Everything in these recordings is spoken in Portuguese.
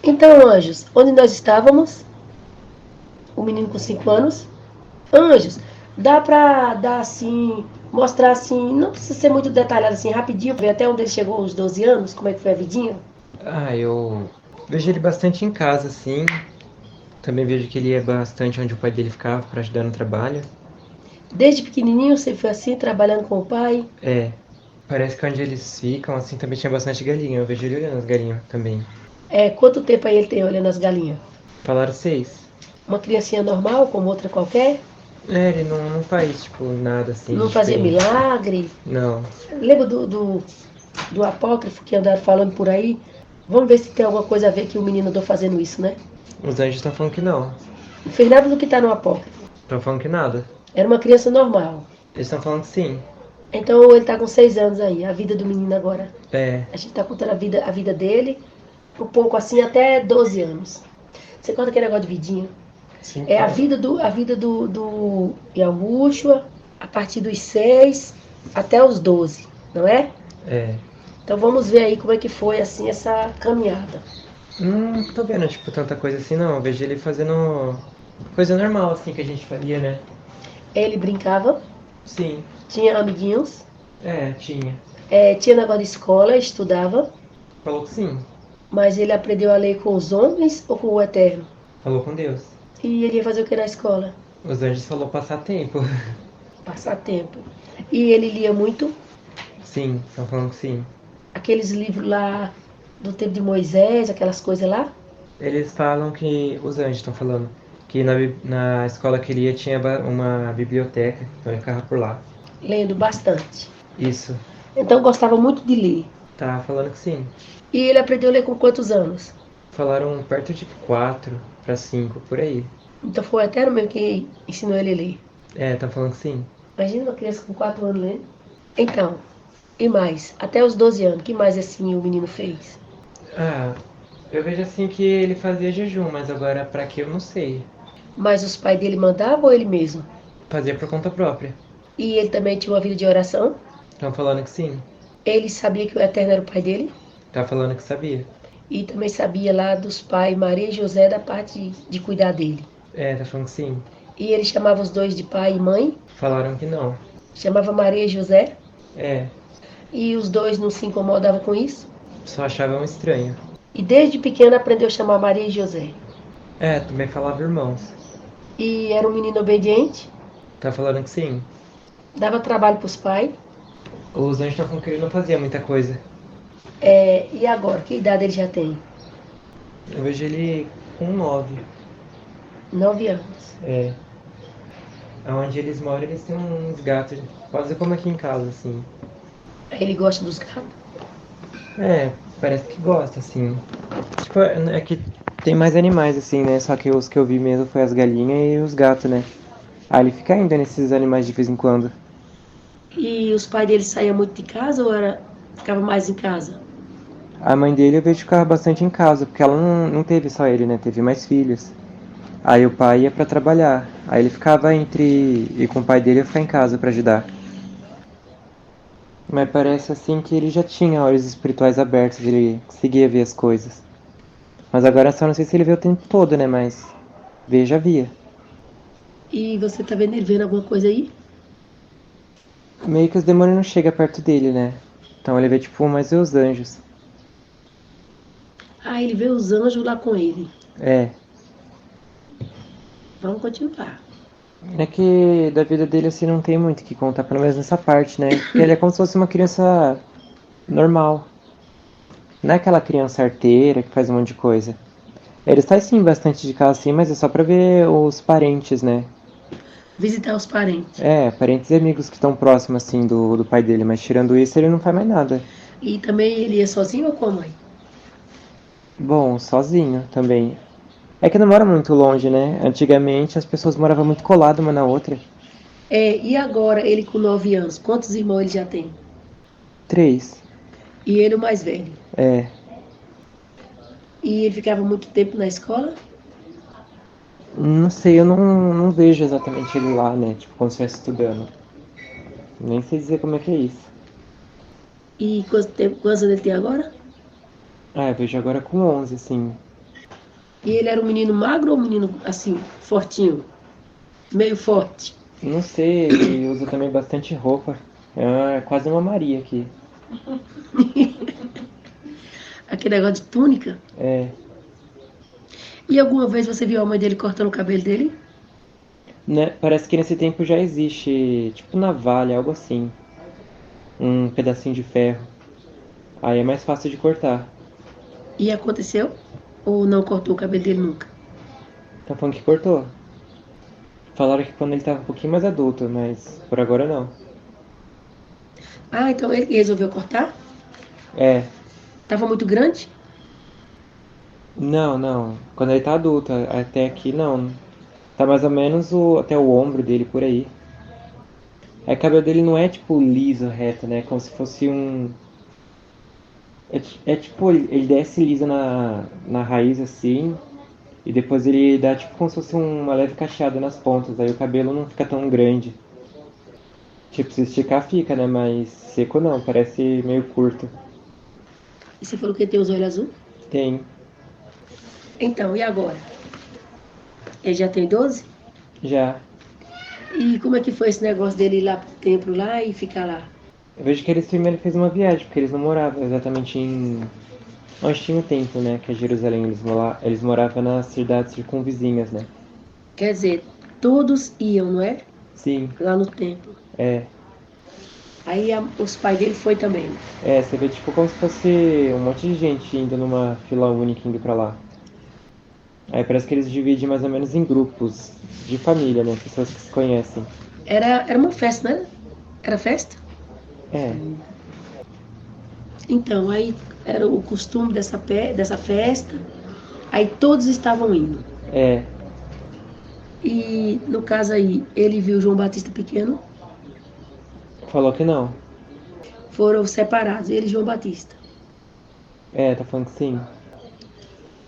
Então, anjos, onde nós estávamos? O menino com 5 anos. Anjos, dá pra dar assim, mostrar assim, não precisa ser muito detalhado assim, rapidinho, ver até onde ele chegou aos 12 anos, como é que foi a vidinha? Eu vejo ele bastante em casa, assim. Também vejo que ele ia bastante onde o pai dele ficava para ajudar no trabalho. Desde pequenininho você foi assim, trabalhando com o pai. É, parece que onde eles ficam, assim, também tinha bastante galinha. Eu vejo ele olhando as galinhas também. Quanto tempo aí ele tem olhando as galinhas? Falaram 6. Uma criancinha normal, como outra qualquer? Ele não faz, tipo, nada assim Não de fazia diferente. milagre? Não. Lembra do apócrifo que andaram falando por aí? Vamos ver se tem alguma coisa a ver que o menino andou fazendo isso, né? Os anjos estão falando que não. Não fez nada do que está no apócrifo. Estão falando que nada. Era uma criança normal. Eles estão falando que sim. Então ele está com 6 anos aí, a vida do menino agora. É, A gente está contando a vida dele, um pouco assim, até 12 anos. Você conta aquele negócio de vidinha? sim, É a conta. vida do Yahushua, a partir dos 6 até os 12, não é? É. Então vamos ver aí como é que foi assim essa caminhada. Não tô vendo, tipo, tanta coisa assim, não. Eu vejo ele fazendo coisa normal, assim, que a gente faria, né? Ele brincava, Sim. tinha amiguinhos, É, tinha. tinha negócio de escola, estudava, Falou que sim. mas ele aprendeu a ler com os homens ou com o Eterno? Falou com Deus. E ele ia fazer o que na escola? Os anjos falou passar tempo. Passar tempo. E ele lia muito Sim, estão falando que sim. aqueles livros lá do tempo de Moisés, aquelas coisas lá, Eles falam que. Os anjos estão falando. Que na escola que ele ia tinha uma biblioteca, então ele ficava por lá. lendo bastante. Isso. Então gostava muito de ler. Tá falando que sim. E ele aprendeu a ler com quantos anos? Falaram perto de 4 para 5 por aí. Então foi o Eterno mesmo que ensinou ele a ler. É, estão falando que sim. Imagina uma criança com 4 anos lendo. Então, e mais? Até os 12 anos, que mais assim o menino fez? Ah, eu vejo assim que ele fazia jejum, mas agora pra que eu não sei. Mas os pais dele mandavam ou ele mesmo? Fazia por conta própria. E ele também tinha uma vida de oração. Estão falando que sim. Ele sabia que o Eterno era o pai dele. Tá falando que sabia. E também sabia lá dos pais Maria e José da parte de cuidar dele. É, tá falando que sim. E ele chamava os dois de pai e mãe. Falaram que não. Chamava Maria e José. É, E os dois não se incomodavam com isso. só achavam estranho. E desde pequeno aprendeu a chamar Maria e José. É, também falava irmãos. E era um menino obediente, Tá falando que sim. dava trabalho para os pais. Os anjos estão falando que ele não fazia muita coisa. E agora, que idade ele já tem? Eu vejo ele com 9. 9 anos. É. Onde eles moram, eles têm uns gatos, quase como aqui em casa, assim. Aí ele gosta dos gatos. É, parece que gosta, assim. Tipo, é que tem mais animais, assim, né? Só que os que eu vi mesmo foi as galinhas e os gatos, né? Ah, ele fica indo nesses animais de vez em quando. E os pais dele saíam muito de casa ou ficava mais em casa? A mãe dele eu vejo ficar bastante em casa, porque ela não teve só ele, né? Teve mais filhos. Aí o pai ia pra trabalhar. Aí ele ficava entre ir com o pai dele e ficar em casa pra ajudar. Mas parece assim que ele já tinha olhos espirituais abertos, ele conseguia ver as coisas. Mas agora só não sei se ele vê o tempo todo, né? Mas ver já via. E você tá vendo ele vendo alguma coisa aí? Meio que os demônios não chegam perto dele, né? Então ele vê tipo mais os anjos. Ah, ele vê os anjos lá com ele. É. Vamos continuar. É que da vida dele assim não tem muito o que contar, pelo menos nessa parte, né? Porque ele é como se fosse uma criança normal. Não é aquela criança arteira que faz um monte de coisa. Ele sai sim bastante de casa assim, mas é só pra ver os parentes, né? Visitar os parentes. É, parentes e amigos que estão próximos assim do pai dele, mas tirando isso ele não faz mais nada. E também ele ia sozinho ou com a mãe? Bom, sozinho também. É que não mora muito longe, né? Antigamente as pessoas moravam muito coladas uma na outra. E agora, ele com 9 anos, quantos irmãos ele já tem? 3. E ele o mais velho. É. E ele ficava muito tempo na escola? Não sei, eu não vejo exatamente ele lá, né? Tipo, como se estivesse estudando. Nem sei dizer como é que é isso. E quantos anos ele tem agora? Ah, eu vejo agora com 11, assim. E ele era um menino magro ou um menino, assim, fortinho? Meio forte? Não sei, ele usa também bastante roupa. É quase uma Maria aqui. Aquele negócio de túnica? É, E alguma vez você viu a mãe dele cortando o cabelo dele? né, parece que nesse tempo já existe, tipo navalha, algo assim. Um pedacinho de ferro. Aí é mais fácil de cortar. E aconteceu? Ou não cortou o cabelo dele nunca? Tá falando que cortou. Falaram que quando ele tava um pouquinho mais adulto, mas por agora não. Ah, então ele resolveu cortar? É, Tava muito grande? não. Quando ele tá adulto, até aqui não. Tá mais ou menos até o ombro dele por aí. Aí o cabelo dele não é tipo liso, reto, né? Como se fosse um. É tipo, ele desce liso na raiz assim, e depois ele dá tipo como se fosse uma leve cacheada nas pontas, aí o cabelo não fica tão grande. Tipo, se esticar fica, né? Mas seco não, parece meio curto. E você falou que ele tem os olhos azuis? Tem, Então, e agora? Ele já tem 12? já. E como é que foi esse negócio dele ir lá pro templo lá e ficar lá? Eu vejo que eles primeiro fez uma viagem, porque eles não moravam exatamente em. Onde tinha o templo, né? Que é Jerusalém. Eles moravam nas cidades circunvizinhas, né? Quer dizer, todos iam, não é? Sim, Lá no templo. é. Aí os pais dele foi também. É, você vê tipo como se fosse um monte de gente indo numa fila única indo pra lá. Aí parece que eles dividem mais ou menos em grupos de família, né? Pessoas que se conhecem. Era uma festa, né? Era festa? É, Então, aí era o costume dessa festa. Aí todos estavam indo. é. E no caso aí, ele viu João Batista pequeno, Falou que não. foram separados, ele e João Batista. É, tá falando que sim.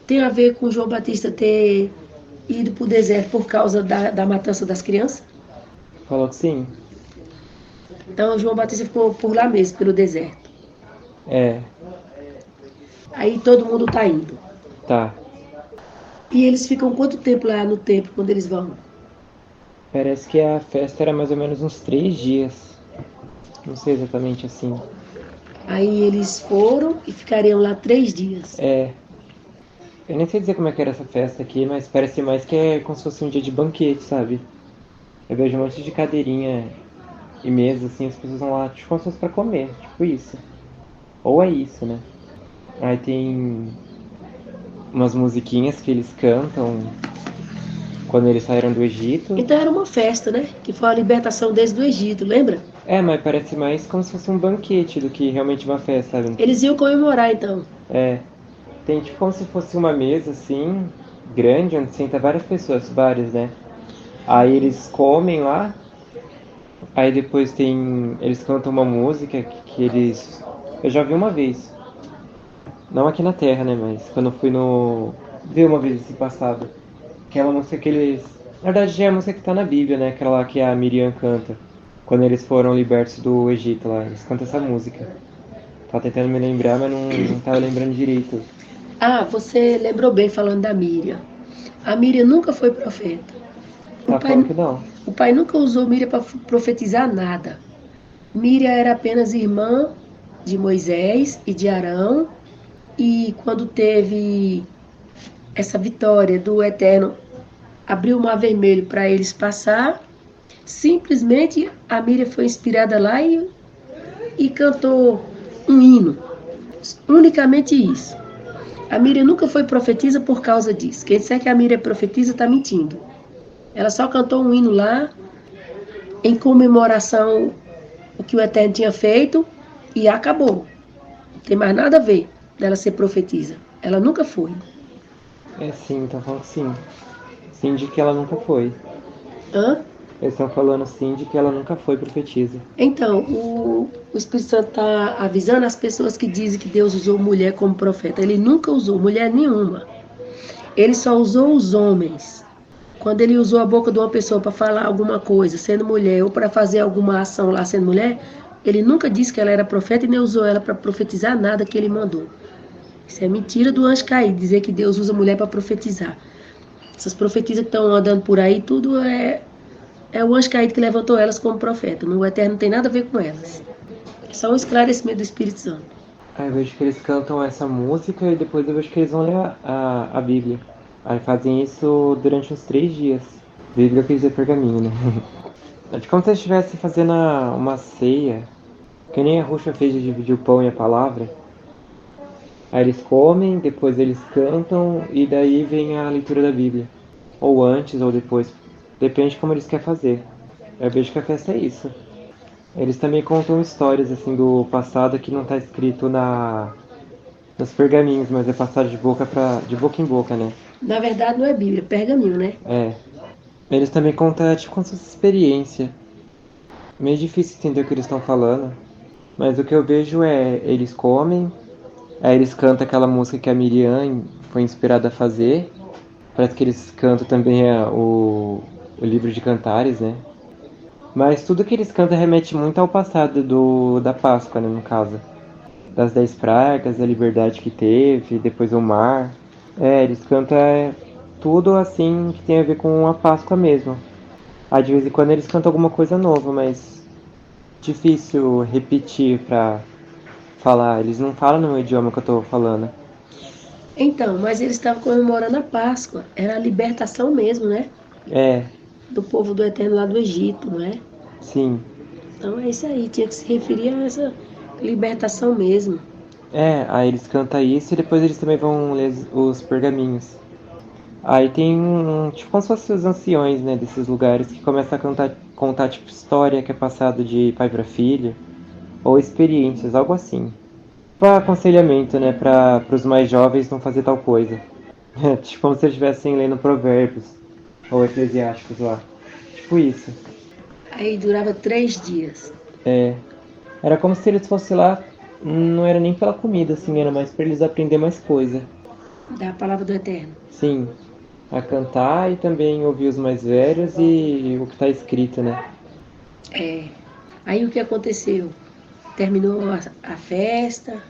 Tem a ver com João Batista ter ido para o deserto por causa da matança das crianças? Falou que sim. Então, João Batista ficou por lá mesmo, pelo deserto. É, Aí todo mundo tá indo. tá. E eles ficam quanto tempo lá no templo quando eles vão? Parece que a festa era mais ou menos uns 3 dias. Não sei exatamente assim. Aí eles foram e ficariam lá 3 dias. É, eu nem sei dizer como é que era essa festa aqui, mas parece mais que é como se fosse um dia de banquete, sabe? Eu vejo um monte de cadeirinha e mesa, assim, as pessoas vão lá, tipo, como se fosse pra comer, tipo isso. Ou é isso, né? Aí tem umas musiquinhas que eles cantam quando eles saíram do Egito. Então era uma festa, né? Que foi a libertação deles do Egito, lembra? É, mas parece mais como se fosse um banquete do que realmente uma festa, sabe? Eles iam comemorar então. É, tem tipo como se fosse uma mesa assim, grande, onde senta várias pessoas, várias, né? Aí eles comem lá, aí depois tem. Eles cantam uma música que eles. Eu já vi uma vez. Não aqui na Terra, né? Mas quando eu fui no. Vi uma vez esse passado. Que é uma música que eles. Na verdade já é a música que tá na Bíblia, né? Aquela lá que a Miriam canta. Quando eles foram libertos do Egito lá. Eles cantam essa música. Tava tentando me lembrar, mas não tava lembrando direito. Ah, você lembrou bem falando da Miriam. A Miriam nunca foi profeta. O Tá pai, falando que não. o pai nunca usou Miriam para profetizar nada. Miriam era apenas irmã de Moisés e de Arão. E quando teve essa vitória do Eterno, abriu o mar vermelho para eles passar, simplesmente a Miriam foi inspirada lá e cantou um hino. Unicamente isso. A Miriam nunca foi profetisa por causa disso. Quem disser que a Miriam é profetisa está mentindo. Ela só cantou um hino lá em comemoração o que o Eterno tinha feito e acabou. Não tem mais nada a ver dela ser profetisa. Ela nunca foi. É sim, tá falando que sim. Sim de que ela nunca foi. Hã? Eles estão falando sim de que ela nunca foi profetisa. Então, o Espírito Santo está avisando as pessoas que dizem que Deus usou mulher como profeta. Ele nunca usou mulher nenhuma. Ele só usou os homens. Quando ele usou a boca de uma pessoa para falar alguma coisa, sendo mulher, ou para fazer alguma ação lá sendo mulher, ele nunca disse que ela era profeta e nem usou ela para profetizar nada que ele mandou. Isso é mentira do anjo caído, dizer que Deus usa mulher para profetizar. Essas profetisas que estão andando por aí, tudo é o anjo caído que levantou elas como profeta. O Eterno não tem nada a ver com elas. É só um esclarecimento do Espírito Santo. Aí eu vejo que eles cantam essa música e depois eu vejo que eles vão ler a Bíblia. Aí fazem isso durante uns 3 dias. Bíblia quer dizer pergaminho, né? É como se eles estivessem fazendo uma ceia, que nem a Ruxa fez de dividir o pão e a palavra. Aí eles comem, depois eles cantam e daí vem a leitura da Bíblia. Ou antes ou depois. Depende de como eles querem fazer. Eu vejo que a festa é isso. Eles também contam histórias assim do passado que não está escrito nos pergaminhos, mas é passado de boca em boca, né? Na verdade não é Bíblia, é pergaminho, né? É. Eles também contam tipo como se fosse experiência. Meio difícil entender o que eles estão falando. Mas o que eu vejo é eles comem, aí eles cantam aquela música que a Miriam foi inspirada a fazer. Parece que eles cantam também o livro de Cantares, né? Mas tudo que eles cantam remete muito ao passado da Páscoa, né, no caso. Das 10 pragas, da liberdade que teve, depois o mar. Eles cantam tudo assim que tem a ver com a Páscoa mesmo. Aí de vez em quando eles cantam alguma coisa nova, mas difícil repetir pra falar. Eles não falam no idioma que eu tô falando. Então, mas eles estavam comemorando a Páscoa. Era a libertação mesmo, né? É, Do povo do Eterno lá do Egito, não é? sim. Então é isso aí, tinha que se referir a essa libertação mesmo. Aí eles cantam isso e depois eles também vão ler os pergaminhos. Aí tem tipo como se fossem os anciões, né, desses lugares que começam a contar tipo história que é passado de pai para filho, ou experiências, algo assim. Para aconselhamento, né, para os mais jovens não fazer tal coisa. Tipo como se eles estivessem lendo provérbios, ou eclesiásticos lá. Tipo isso. Aí durava 3 dias. É, era como se eles fossem lá, não era nem pela comida, assim, era mais para eles aprender mais coisa. Da palavra do Eterno. Sim, a cantar e também ouvir os mais velhos e o que está escrito, né? É. Aí o que aconteceu? Terminou a festa,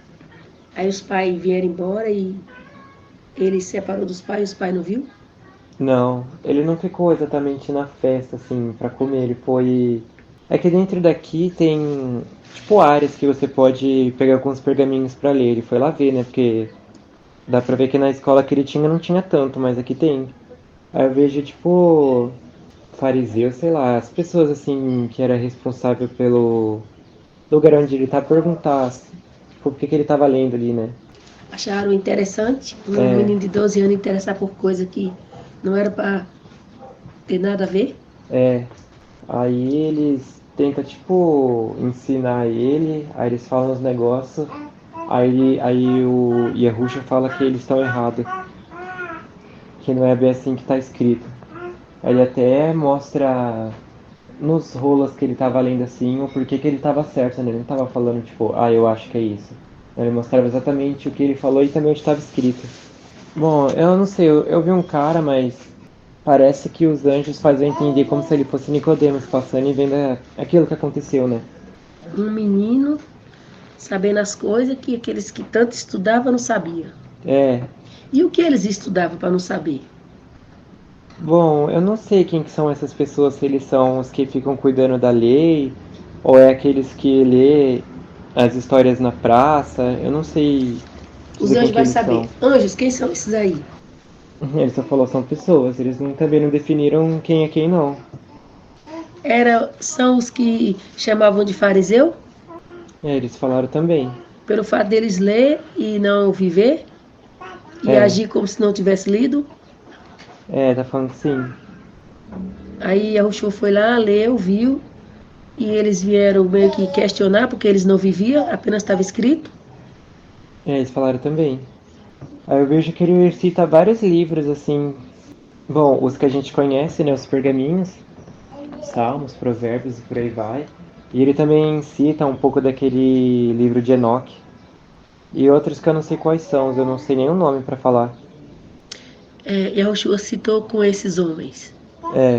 aí os pais vieram embora e ele se separou dos pais e os pais não viu? Não, ele não ficou exatamente na festa, assim, pra comer. Ele foi. É que dentro daqui tem, tipo, áreas que você pode pegar alguns pergaminhos pra ler. Ele foi lá ver, né? Porque dá pra ver que na escola que ele tinha não tinha tanto, mas aqui tem. Aí eu vejo, tipo, fariseu, sei lá, as pessoas, assim, que era responsável pelo lugar onde ele tá, perguntar, tipo, por que ele tava lendo ali, né? Acharam interessante um É, menino de 12 anos interessar por coisa que não era para ter nada a ver? é. Aí eles tentam, tipo, ensinar ele, aí eles falam os negócios, aí o Yahusha fala que eles estão errados, que não é bem assim que tá escrito. Aí ele até mostra nos rolos que ele tava lendo assim o porquê que ele tava certo, né? Ele não tava falando, tipo, eu acho que é isso. Ele mostrava exatamente o que ele falou e também onde estava escrito. Bom, eu não sei, eu vi um cara, mas parece que os anjos fazem entender como se ele fosse Nicodemos passando e vendo aquilo que aconteceu, né? Um menino sabendo as coisas que aqueles que tanto estudavam não sabiam. É, E o que eles estudavam para não saber? bom, eu não sei quem que são essas pessoas, se eles são os que ficam cuidando da lei, ou é aqueles que lê as histórias na praça, eu não sei Os dizer quem anjos que vão eles saber. são. Anjos, quem são esses aí? Ele só falou são pessoas, eles também não definiram quem é quem não. São os que chamavam de fariseu? Eles falaram também. Pelo fato deles ler e não viver? E É, agir como se não tivesse lido? tá falando que sim. Aí a Ruxô foi lá, leu, viu, e eles vieram meio que questionar, porque eles não viviam, apenas estava escrito. Eles falaram também. Aí eu vejo que ele cita vários livros, assim. Bom, os que a gente conhece, né? Os pergaminhos, Salmos, Provérbios e por aí vai. E ele também cita um pouco daquele livro de Enoque. E outros que eu não sei quais são, eu não sei nem o nome pra falar. E a Ruxô citou com esses homens.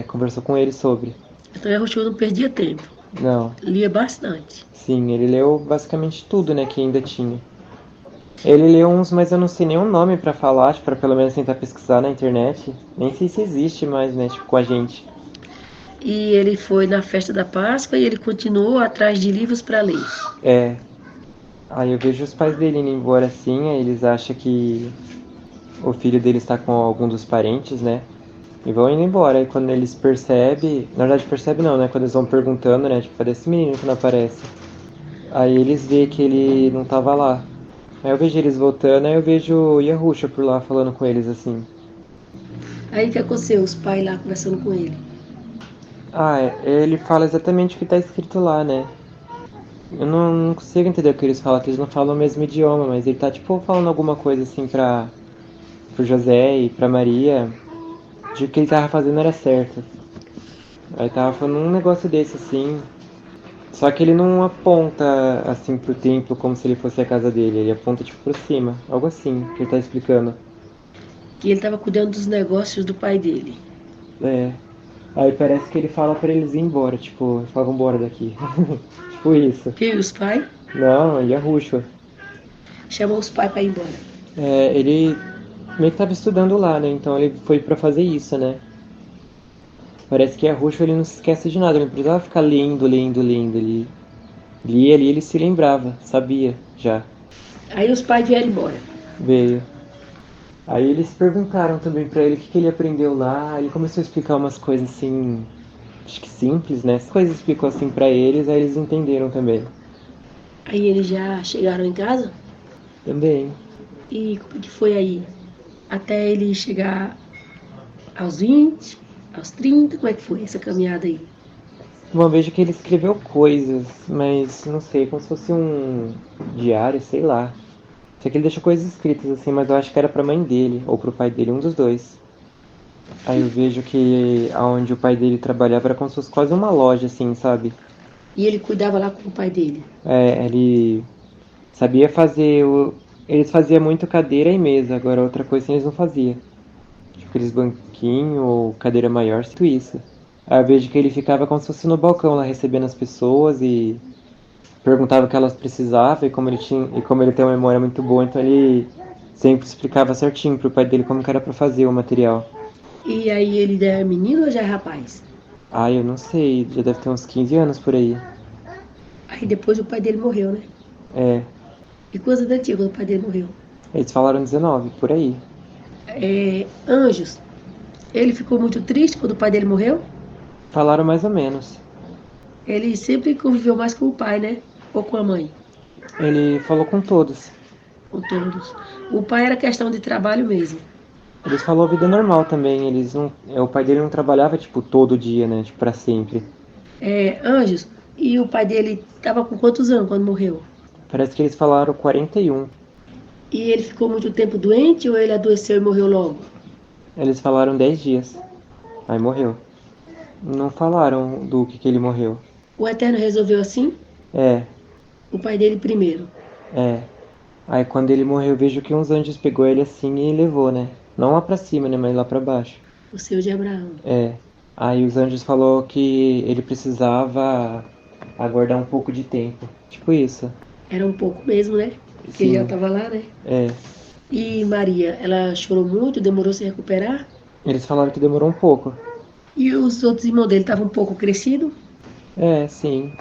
Conversou com ele sobre. Então a Ruxô não perdia tempo, Não, lia bastante. sim, ele leu basicamente tudo, né, que ainda tinha. Ele leu uns, mas eu não sei nenhum nome pra falar, tipo, pra pelo menos tentar pesquisar na internet. Nem sei se existe mais, né, tipo, com a gente. E ele foi na festa da Páscoa e ele continuou atrás de livros para ler. É. Aí eu vejo os pais dele indo embora assim, aí eles acham que o filho dele está com algum dos parentes, né? E vão indo embora. Aí quando eles percebem, na verdade percebe não, né? Quando eles vão perguntando, né? Tipo, cadê esse menino que não aparece? Aí eles veem que ele não tava lá. Aí eu vejo eles voltando, aí eu vejo o Yahusha por lá falando com eles assim. Aí o que aconteceu? Os pais lá conversando com ele. Ah, ele fala exatamente o que tá escrito lá, né? Eu não consigo entender o que eles falam, que eles não falam o mesmo idioma, mas ele tá tipo falando alguma coisa assim pro José e pra Maria, de que o que ele tava fazendo era certo. Aí tava falando um negócio desse assim. Só que ele não aponta assim pro templo como se ele fosse a casa dele, ele aponta tipo por cima, algo assim que ele tá explicando. Que ele estava cuidando dos negócios do pai dele. É. Aí parece que ele fala pra eles ir embora, tipo, eles falam, vambora daqui. Tipo isso. Viu? E os pais Não, Yahusha. chamou os pais para ir embora. É, ele meio que tava estudando lá, né? Então ele foi pra fazer isso, né? Parece que Yahusha ele não se esquece de nada, ele não precisava ficar lendo. Ele lia ali, ele se lembrava, sabia já. Aí os pais vieram embora. Veio. Aí eles perguntaram também pra ele o que ele aprendeu lá. Ele começou a explicar umas coisas assim, acho que simples, né? As coisas explicou assim pra eles, aí eles entenderam também. Aí eles já chegaram em casa. Também. E como que foi aí? Até ele chegar aos 20, aos 30, como é que foi essa caminhada aí? Uma vez que ele escreveu coisas, mas não sei, como se fosse um diário, sei lá. Sei que ele deixou coisas escritas assim, mas eu acho que era pra mãe dele, ou pro pai dele, um dos dois. Aí eu vejo que aonde o pai dele trabalhava era como se fosse quase uma loja, assim, sabe? E ele cuidava lá com o pai dele. É, ele sabia fazer o. Eles faziam muito cadeira e mesa, agora outra coisa assim eles não faziam. Tipo aqueles banquinhos ou cadeira maior, tudo isso. Aí eu vejo que ele ficava como se fosse no balcão lá recebendo as pessoas e perguntava o que elas precisavam e como ele tem uma memória muito boa, então ele sempre explicava certinho pro pai dele como que era pra fazer o material. E aí ele é menino ou já é rapaz? Ah, eu não sei, já deve ter uns 15 anos por aí. Aí depois o pai dele morreu, né? É, E quantos anos ele tinha quando o pai dele morreu? eles falaram 19, por aí. Anjos, ele ficou muito triste quando o pai dele morreu. Falaram mais ou menos. Ele sempre conviveu mais com o pai, né? Ou com a mãe, Ele falou com todos. com todos. O pai era questão de trabalho mesmo. Eles falou vida normal também, eles não. O pai dele não trabalhava, tipo, todo dia, né? Tipo, pra sempre. Anjos, e o pai dele estava com quantos anos quando morreu? Parece que eles falaram 41. E ele ficou muito tempo doente ou ele adoeceu e morreu logo? Eles falaram 10 dias. Aí morreu. Não falaram do que ele morreu. O Eterno resolveu assim? É, O pai dele primeiro. é. Aí quando ele morreu, eu vejo que uns anjos pegou ele assim e levou, né? Não lá pra cima, né? Mas lá pra baixo. O seu de Abraão. É. Aí os anjos falou que ele precisava aguardar um pouco de tempo. Tipo isso. Era um pouco mesmo, né? Porque ele já Sim. estava lá, né? É. E Maria, ela chorou muito, demorou a se recuperar. Eles falaram que demorou um pouco. E os outros irmãos dele estavam um pouco crescidos. É, sim.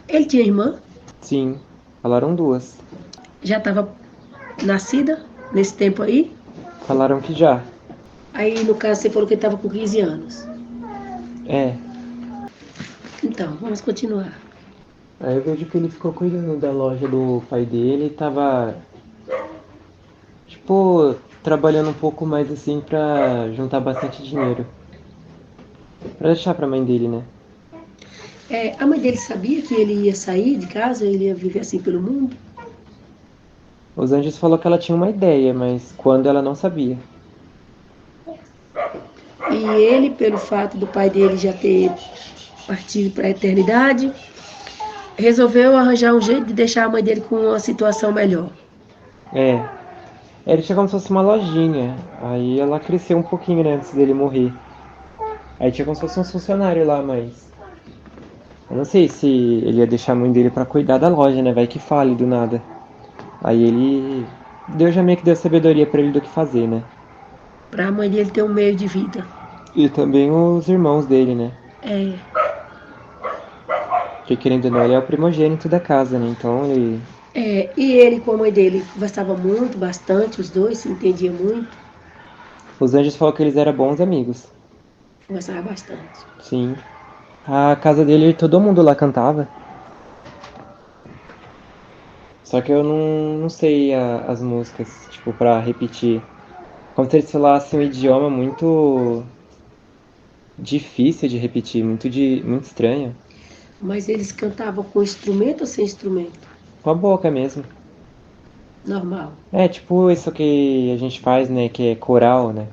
Ele tinha irmã, Sim. Falaram duas. já estava nascida nesse tempo aí. Falaram que já. Aí, no caso, você falou que ele estava com 15 anos. É. Então, vamos continuar. Aí eu vejo que ele ficou cuidando da loja do pai dele e tava, tipo, trabalhando um pouco mais assim pra juntar bastante dinheiro. Pra deixar pra mãe dele, né? A mãe dele sabia que ele ia sair de casa, ele ia viver assim pelo mundo. Os anjos falou que ela tinha uma ideia, mas quando ela não sabia. E ele, pelo fato do pai dele já ter partido para a eternidade, resolveu arranjar um jeito de deixar a mãe dele com uma situação melhor. É. Ele tinha como se fosse uma lojinha. Aí ela cresceu um pouquinho, né, antes dele morrer. Aí tinha como se fosse um funcionário lá, mas eu não sei se ele ia deixar a mãe dele pra cuidar da loja, né? Vai que fale do nada. Aí ele Deus já meio que deu sabedoria pra ele do que fazer, né? Para a mãe dele ter um meio de vida. E também os irmãos dele, né? É, Porque querendo ou não, ele é o primogênito da casa, né? Então ele. e ele com a mãe dele conversava muito, bastante, os dois se entendiam muito, Os anjos falam que eles eram bons amigos. conversavam bastante. Sim. A casa dele, todo mundo lá cantava. Só que eu não sei as músicas, tipo, pra repetir. Como se eles falassem um idioma muito difícil de repetir, muito estranho. Mas eles cantavam com instrumento ou sem instrumento? Com a boca mesmo. Normal. É tipo isso que a gente faz, né? Que é coral, né?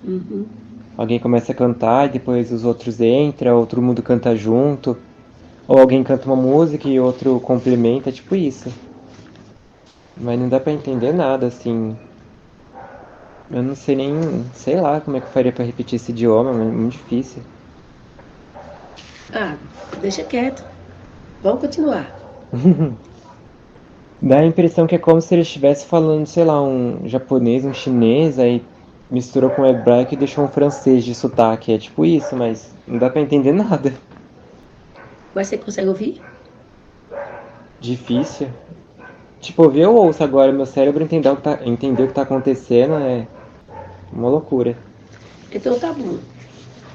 Uhum. Alguém começa a cantar e depois os outros entram, outro mundo canta junto. Ou alguém canta uma música e outro complementa, tipo isso. Mas não dá pra entender nada, assim. Eu não sei nem, sei lá como é que eu faria pra repetir esse idioma, mas é muito difícil. Ah, deixa quieto. Vamos continuar. Dá a impressão que é como se ele estivesse falando, sei lá, um japonês, um chinês, aí misturou com o hebraico e deixou um francês de sotaque. É tipo isso, mas não dá pra entender nada. Mas você consegue ouvir? Difícil. Tipo, ouvir eu ouço agora, meu cérebro entender o que tá acontecendo é uma loucura. Então tá bom.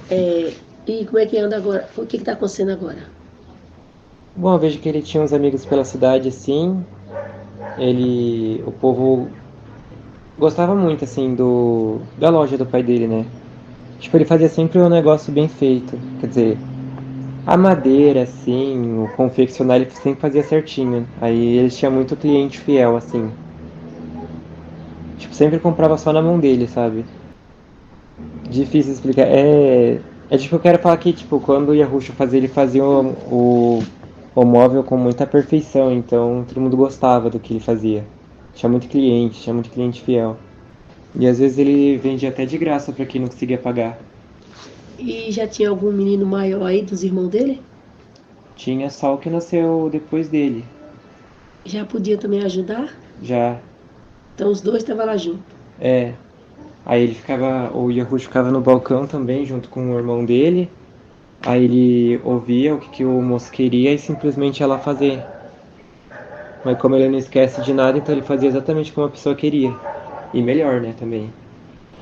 É, e como é que anda agora? O que está acontecendo agora? Bom, eu vejo que ele tinha uns amigos pela cidade assim. O povo gostava muito assim da loja do pai dele, né? Tipo, ele fazia sempre um negócio bem feito. Quer dizer, a madeira, assim, o confeccionar ele sempre fazia certinho. Aí eles tinham muito cliente fiel, assim. Tipo, sempre comprava só na mão dele, sabe? Difícil explicar. É tipo, eu quero falar que, tipo, quando o Yahusha fazia, ele fazia o móvel com muita perfeição, então todo mundo gostava do que ele fazia. Tinha muito cliente fiel. E às vezes ele vendia até de graça pra quem não conseguia pagar. E já tinha algum menino maior aí dos irmãos dele? Tinha só o que nasceu depois dele. Já podia também ajudar? Já, Então os dois estavam lá junto. é. Aí o Yahusha ficava no balcão também, junto com o irmão dele. Aí ele ouvia o que o moço queria e simplesmente ia lá fazer. Mas como ele não esquece de nada, então ele fazia exatamente como a pessoa queria. E melhor, né, também.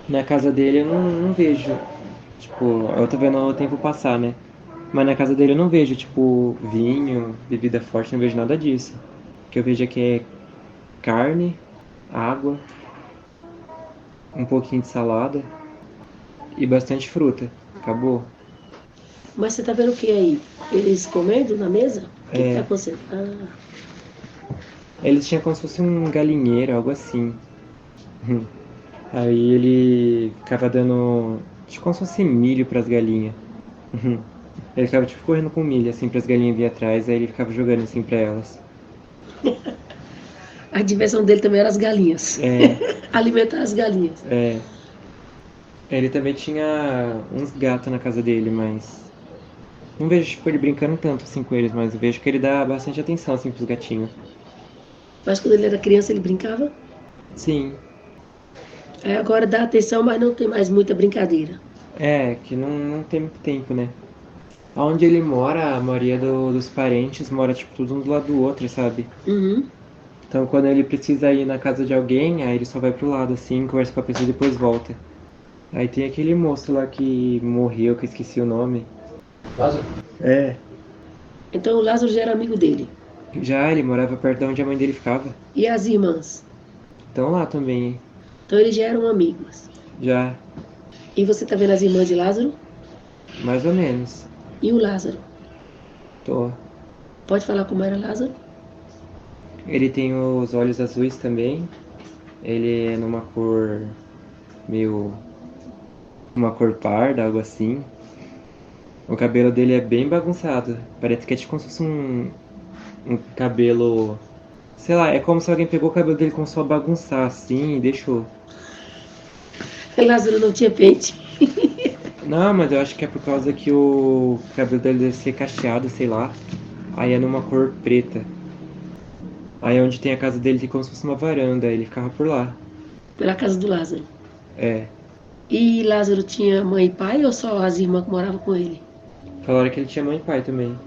Na casa dele eu não vejo, tipo, eu tô vendo o tempo passar, né? Mas na casa dele eu não vejo, tipo, vinho, bebida forte, não vejo nada disso. O que eu vejo aqui é carne, água, um pouquinho de salada e bastante fruta. Acabou. Mas você tá vendo o que aí? Eles comendo na mesa? O que tá É, acontecendo? Ah, eles tinham como se fosse um galinheiro, algo assim. Aí ele ficava dando, tipo, como se fosse milho pras galinhas. Ele ficava, tipo, correndo com milho, assim, pras galinhas vir atrás, aí ele ficava jogando, assim, pra elas. a diversão dele também era as galinhas. É, Alimentar as galinhas. é. Ele também tinha uns gatos na casa dele, mas... Não vejo, tipo, ele brincando tanto, assim, com eles, mas eu vejo que ele dá bastante atenção, assim, pros gatinhos. Mas quando ele era criança ele brincava. Sim, Aí agora dá atenção, mas não tem mais muita brincadeira. que não tem muito tempo, né? Onde ele mora, a maioria dos parentes mora, tipo, tudo um do lado do outro, sabe? Uhum. Então quando ele precisa ir na casa de alguém, aí ele só vai pro lado, assim, conversa com a pessoa e depois volta. Aí tem aquele moço lá que morreu, que eu esqueci o nome. Lázaro? É. Então o Lázaro já era amigo dele. Já, ele morava perto de onde a mãe dele ficava. E as irmãs? Então lá também, hein? Então eles já eram amigos. Já, E você tá vendo as irmãs de Lázaro? mais ou menos. E o Lázaro? Tô. Pode falar como era Lázaro? Ele tem os olhos azuis também. Ele é numa cor meio... uma cor parda, algo assim. O cabelo dele é bem bagunçado. Parece que é tipo como se fosse um cabelo... Sei lá, é como se alguém pegou o cabelo dele e começou a bagunçar assim e deixou. Lázaro não tinha pente. Não, mas eu acho que é por causa que o cabelo dele deve ser cacheado, sei lá. Aí é numa cor preta. Aí onde tem a casa dele tem como se fosse uma varanda, aí ele ficava por lá. Pela casa do Lázaro. É, E Lázaro tinha mãe e pai ou só as irmãs que moravam com ele? falaram que ele tinha mãe e pai também.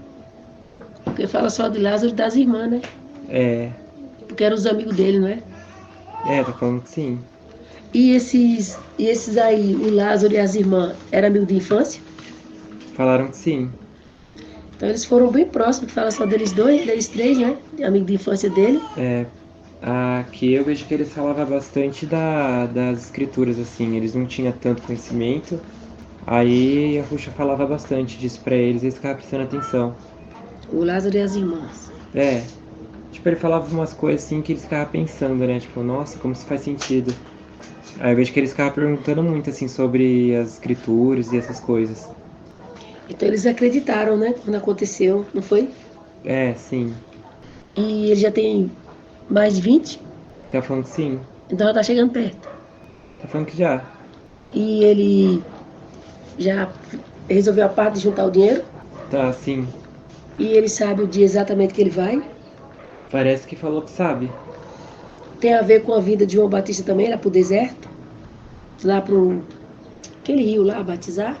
Porque fala só de Lázaro e das irmãs, né? É, Porque eram os amigos dele, não é? tá falando que sim. E esses aí, o Lázaro e as irmãs, eram amigos de infância? Falaram que sim. Então eles foram bem próximos, que fala só deles dois, deles três, né? Amigo de infância dele. É, aqui eu vejo que eles falavam bastante das escrituras, assim, eles não tinham tanto conhecimento. Aí a Ruxa falava bastante disso pra eles, eles ficavam prestando atenção. O Lázaro e as irmãs. É, tipo, ele falava umas coisas assim que eles ficavam pensando, né? Tipo, nossa, como isso faz sentido. Aí eu vejo que eles ficavam perguntando muito, assim, sobre as escrituras e essas coisas. Então eles acreditaram, né? Quando aconteceu, não foi? É, sim. E ele já tem mais de 20, Tá falando que sim. então já tá chegando perto. Tá falando que já. E ele já resolveu a parte de juntar o dinheiro. Tá, sim. E ele sabe o dia exatamente que ele vai. Parece que falou que sabe. Tem a ver com a vida de João Batista também, lá pro deserto. Lá pro aquele rio lá, batizar.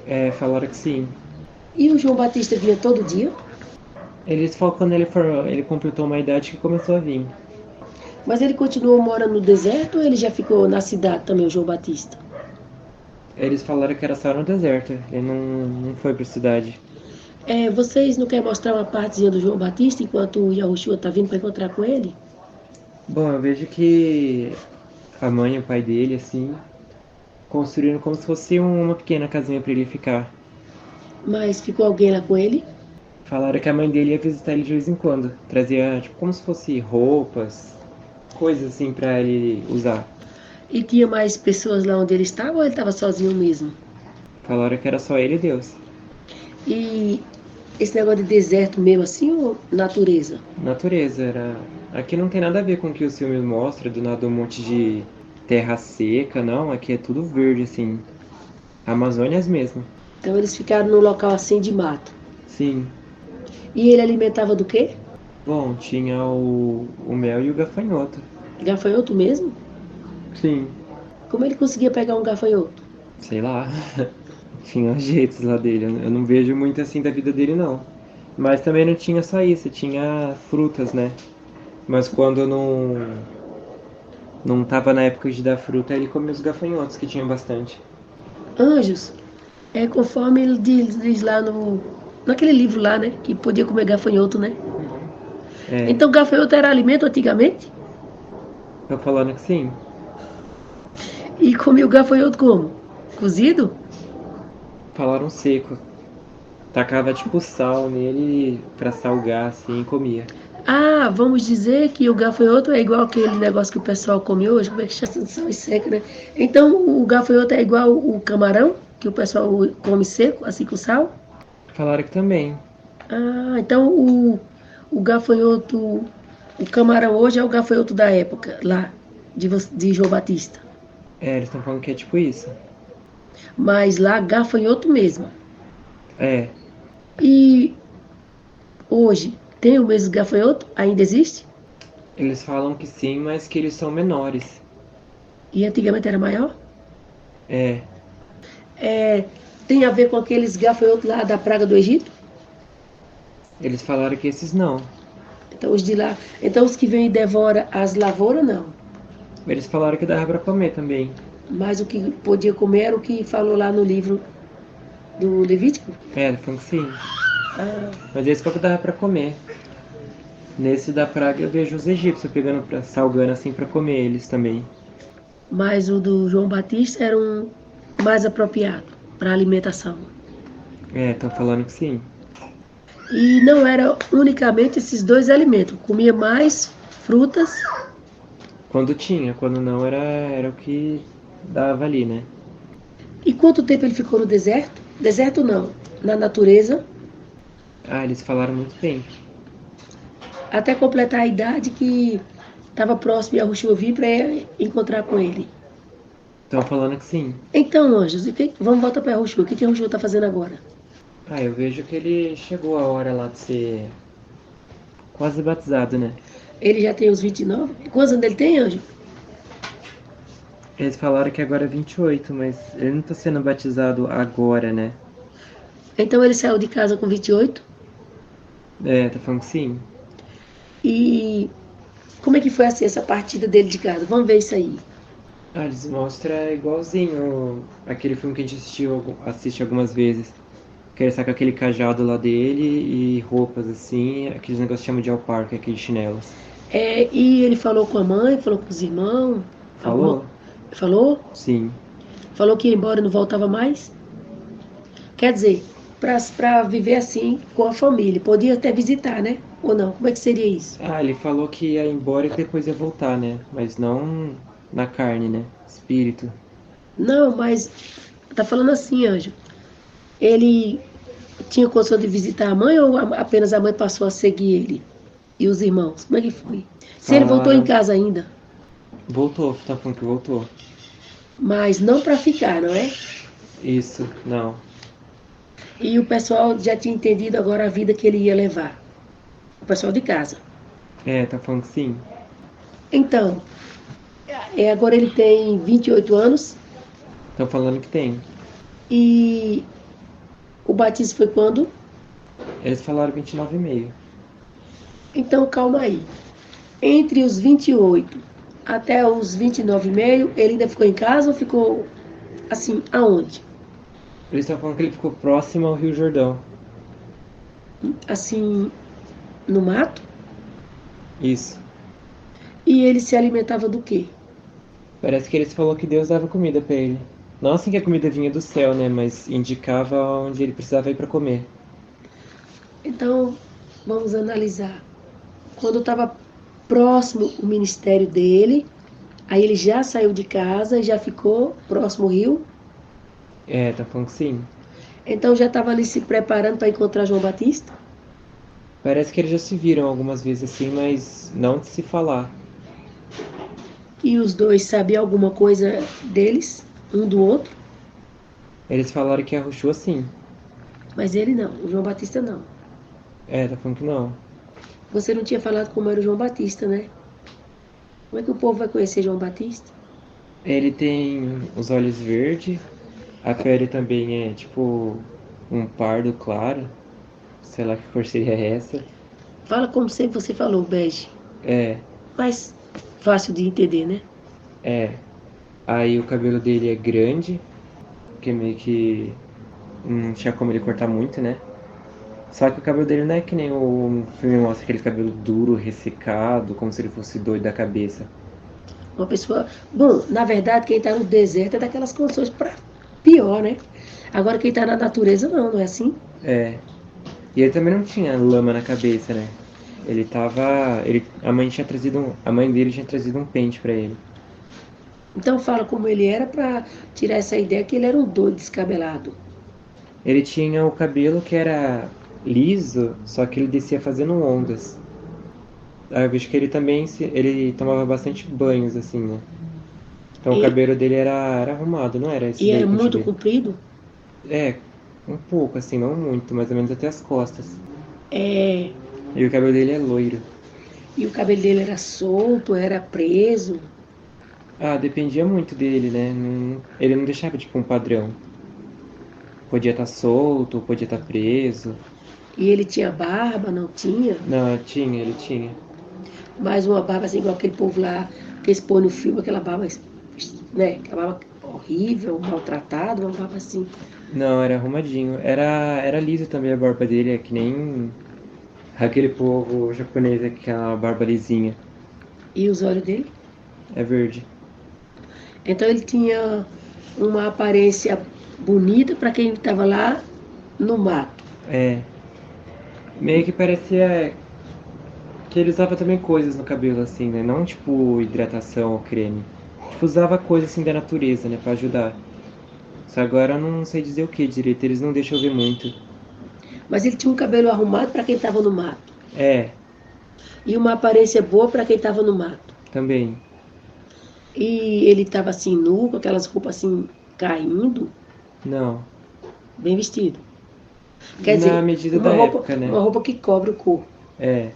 É, falaram que sim. E o João Batista vinha todo dia. Eles falam que quando ele completou uma idade que começou a vir. Mas ele continuou morando no deserto ou ele já ficou na cidade também, o João Batista? Eles falaram que era só no deserto. Ele não foi pra cidade. Vocês não querem mostrar uma partezinha do João Batista enquanto o Yahushua tá vindo para encontrar com ele? Bom, eu vejo que a mãe e o pai dele, assim, construíram como se fosse uma pequena casinha pra ele ficar. Mas ficou alguém lá com ele? Falaram que a mãe dele ia visitar ele de vez em quando. Trazia, tipo, como se fosse roupas, coisas assim pra ele usar. E tinha mais pessoas lá onde ele estava ou ele estava sozinho mesmo? Falaram que era só ele e Deus. E esse negócio de deserto mesmo assim ou natureza? Natureza, era. Aqui não tem nada a ver com o que o filme mostra, do nada um monte de terra seca, não. Aqui é tudo verde, assim. Amazônias mesmo. Então eles ficaram num local assim de mato. Sim. E ele alimentava do quê? Bom, tinha o mel e o gafanhoto. Gafanhoto mesmo? Sim. Como ele conseguia pegar um gafanhoto? Sei lá. Tinha jeitos lá dele. Eu não vejo muito assim da vida dele, não. Mas também não tinha só isso, tinha frutas, né? Mas quando não tava na época de dar fruta, ele comia os gafanhotos, que tinha bastante. Anjos. Conforme ele diz lá naquele livro lá, né? Que podia comer gafanhoto, né? É, Então gafanhoto era alimento antigamente? tô falando que sim. E comia o gafanhoto como? Cozido? Falaram seco. Tacava tipo sal nele pra salgar assim e comia. Ah, vamos dizer que o gafanhoto é igual aquele negócio que o pessoal come hoje, como é que chama? Sal e seca, né? Então o gafanhoto é igual o camarão, que o pessoal come seco, assim com sal? Falaram que também. Ah, então o gafanhoto, o camarão hoje é o gafanhoto da época, lá, de João Batista. É, eles estão falando que é tipo isso. Mas lá, gafanhoto mesmo. É, E hoje, tem o mesmo gafanhoto? Ainda existe? eles falam que sim, mas que eles são menores. E antigamente era maior? É, Tem a ver com aqueles gafanhotos lá da praga do Egito? eles falaram que esses não. Então os de lá. Então os que vêm e devoram as lavouras, não. Eles falaram que dava pra comer também. Mas o que podia comer era o que falou lá no livro do Levítico. É, falando que sim. Ah, Mas esse foi o que dava pra comer. Nesse da praga eu vejo os egípcios pegando, salgando assim pra comer eles também. mas o do João Batista era um mais apropriado para alimentação. É, estão falando que sim. E não era unicamente esses dois alimentos. Comia mais frutas. Quando tinha, quando não era o que dava ali, né? E quanto tempo ele ficou no deserto? Deserto não, na natureza, Ah, eles falaram muito bem. até completar a idade que estava próximo de Yahushua vir para encontrar com ele. Estão falando que sim. Então, anjos, vamos voltar para Yahushua. O que Yahushua está fazendo agora? Ah, eu vejo que ele chegou a hora lá de ser quase batizado, né? Ele já tem os 29. Quantos anos ele tem, Anjo? Eles falaram que agora é 28, mas ele não tá sendo batizado agora, né? Então ele saiu de casa com 28. É, tá falando que sim. E como é que foi assim, essa partida dele de casa? Vamos ver isso aí. Ah, eles mostram igualzinho aquele filme que a gente assiste algumas vezes. Que ele saca aquele cajado lá dele e roupas assim, aqueles negócios que chamam de alparca, aqueles chinelos. E ele falou com a mãe, falou com os irmãos. Falou? Falou? Sim. Falou que ia embora e não voltava mais. Quer dizer, para viver assim com a família. Podia até visitar, né? Ou não? Como é que seria isso? Ah, ele falou que ia embora e depois ia voltar, né? Mas não na carne, né? Espírito. Não, mas tá falando assim, Anjo. Ele tinha condição de visitar a mãe ou apenas a mãe passou a seguir ele? E os irmãos? Como é que foi? Se ele voltou em Falaram. casa ainda, Voltou, tá falando que voltou. mas não para ficar, não é? Isso, não. E o pessoal já tinha entendido agora a vida que ele ia levar. O pessoal de casa. É, tá falando que sim. Então, agora ele tem 28 anos Estão falando que tem. e o batismo foi quando? Eles falaram 29,5. Então, calma aí. Entre os 28 até os 29,5, ele ainda ficou em casa ou ficou assim, aonde? Eles estão falando que ele ficou próximo ao Rio Jordão. Assim, no mato? Isso. E ele se alimentava do quê? Parece que eles falou que Deus dava comida pra ele. Não assim que a comida vinha do céu, né? Mas indicava onde ele precisava ir pra comer. Então, vamos analisar. Quando estava próximo o ministério dele, aí ele já saiu de casa e já ficou próximo ao rio. É, tá falando que sim. Então já estava ali se preparando para encontrar João Batista. Parece que eles já se viram algumas vezes assim, mas não de se falar. E os dois sabiam alguma coisa deles, um do outro. Eles falaram que arrochou sim. Mas ele não, o João Batista não. É, tá falando que não. Você não tinha falado como era o João Batista, né? Como é que o povo vai conhecer João Batista? Ele tem os olhos verdes, a pele também é tipo um pardo claro. Sei lá que cor seria essa. Fala como sempre você falou, bege. É, Mais fácil de entender, né? é. Aí o cabelo dele é grande, que meio que não tinha como ele cortar muito, né? Só que o cabelo dele não é que nem o filme mostra, aquele cabelo duro, ressecado, como se ele fosse doido da cabeça. Uma pessoa. Bom, na verdade, quem está no deserto é daquelas condições para pior, né? Agora, quem está na natureza, não é assim? É. E ele também não tinha lama na cabeça, né? Ele tava. A mãe dele tinha trazido um pente pra ele. Então, fala como ele era para tirar essa ideia que ele era um doido descabelado. Ele tinha o cabelo que era liso, só que ele descia fazendo ondas. Aí eu vejo que ele também ele tomava bastante banhos, assim, né? Então o E, cabelo dele era arrumado, não era esse e daí era que eu te muito dei. comprido. É, um pouco, assim, não muito, mais ou menos até as costas. É, E o cabelo dele é loiro. e o cabelo dele era solto, era preso. Ah, dependia muito dele, né? Ele não deixava, tipo, um padrão. Podia estar solto, podia estar preso. E ele tinha barba, não tinha? Não, ele tinha. Mas uma barba assim, igual aquele povo lá que expõe no filme, aquela barba, né? Aquela barba horrível, maltratada, uma barba assim. Não, era arrumadinho. Era liso também a barba dele, é que nem aquele povo japonês, aquela barba lisinha. E os olhos dele? É verde. Então ele tinha uma aparência bonita para quem estava lá no mato. É. Meio que parecia que ele usava também coisas no cabelo, assim, né? Não tipo hidratação ou creme. Tipo, usava coisas assim da natureza, né? Pra ajudar. Só agora eu não sei dizer o que direito, eles não deixam eu ver muito. Mas ele tinha um cabelo arrumado para quem estava no mato. É, E uma aparência boa para quem estava no mato. também. E ele estava assim nu, com aquelas roupas assim caindo, Não. bem vestido. Quer Na dizer, medida da época, né? uma roupa que cobre o corpo. É.